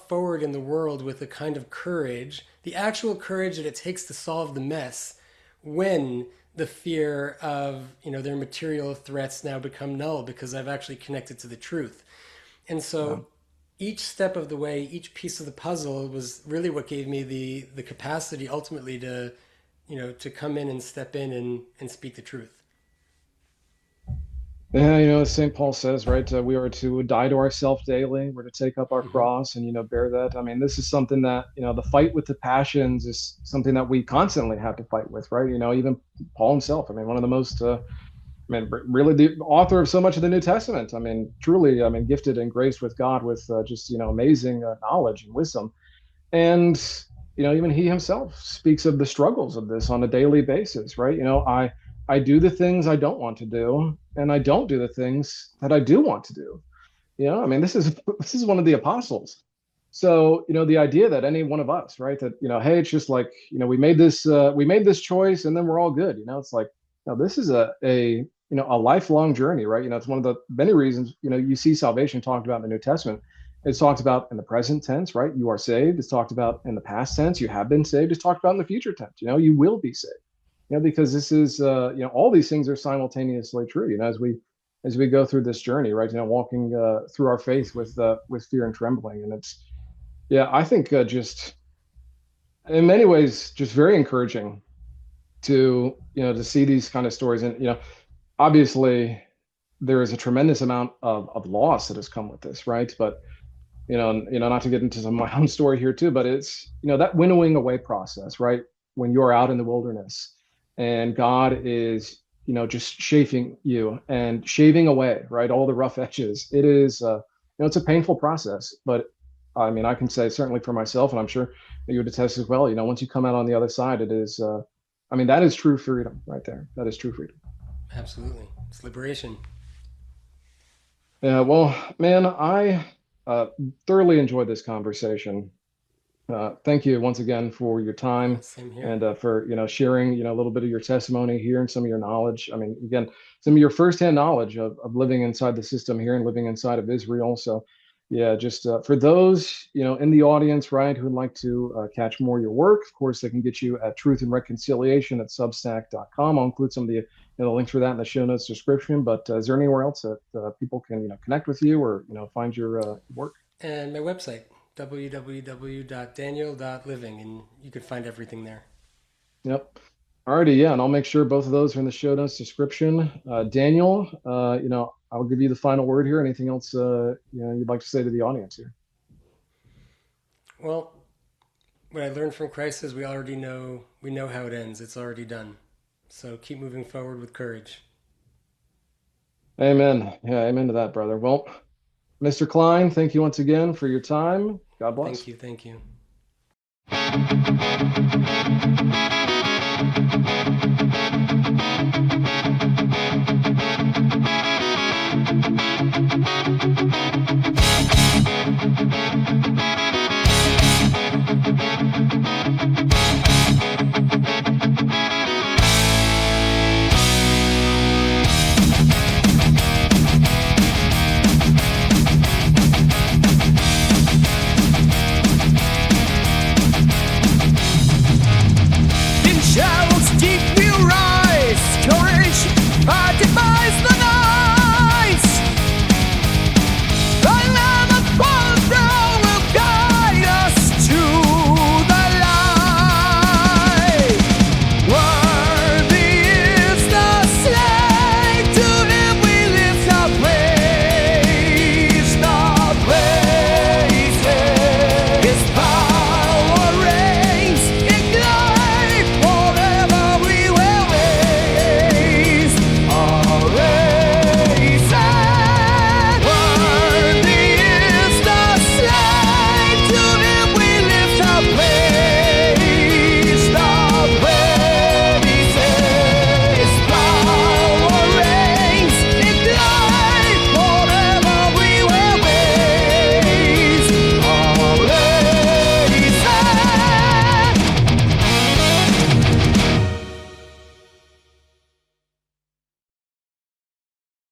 B: forward in the world with a kind of courage, the actual courage that it takes to solve the mess when the fear of their material threats now become null because I've actually connected to the truth. And
A: yeah.
B: so each step of the way, each piece of the puzzle was really what gave me the capacity ultimately to come in and step in and speak the truth.
A: Yeah, as St. Paul says, right? We are to die to ourselves daily. We're to take up our
B: Hmm.
A: cross and bear that. I mean, this is something that the fight with the passions is something that we constantly have to fight with, right? Even Paul himself. I mean, one of the most really the author of so much of the New Testament. I mean, truly, I mean, gifted and graced with God with just amazing knowledge and wisdom. And even he himself speaks of the struggles of this on a daily basis, right? I do the things I don't want to do, and I don't do the things that I do want to do. I mean, this is one of the apostles. So, the idea that any one of us, right, that hey, it's just like we made this choice, and then we're all good. It's like, no, this is a lifelong journey, right? It's one of the many reasons you see salvation talked about in the New Testament. It's talked about in the present tense, right? You are saved. It's talked about in the past tense. You have been saved. It's talked about in the future tense. You will be saved. Because this is all these things are simultaneously true. As we go through this journey, right? Walking through our faith with fear and trembling, and it's yeah, I think just in many ways just very encouraging to see these kind of stories, and obviously there is a tremendous amount of loss that has come with this, right? But not to get into some of my own story here too, but it's that winnowing away process, right? When you're out in the wilderness and God is just shaping you and shaving away, right, all the rough edges. It is it's a painful process, but I mean, I can say certainly for myself, and I'm sure you would attest as well. Once you come out on the other side, it is. I mean, that is true freedom right there. That is true freedom.
B: Absolutely. It's liberation.
A: Yeah, well, man, I uh, thoroughly enjoyed this conversation. Thank you once again for your time
B: Same here.
A: and for sharing a little bit of your testimony here and some of your knowledge. I mean, again, some of your firsthand knowledge of living inside the system here and living inside of Israel. So, yeah, just for those in the audience, right, who'd like to catch more of your work, of course, they can get you at Truth and Reconciliation at Substack.com. I'll include some of the links for that in the show notes description. But is there anywhere else that people can connect with you or find your work?
B: And my website, www.daniel.living, and you can find everything there.
A: Yep. Alrighty, yeah, and I'll make sure both of those are in the show notes description. Daniel, I'll give you the final word here. Anything else you'd like to say to the audience here?
B: Well, what I learned from Christ is we know how it ends. It's already done. So keep moving forward with courage.
A: Amen. Yeah, amen to that, brother. Well, Mr. Klein, thank you once again for your time. God
B: Thank
A: bless.
B: you. Thank you.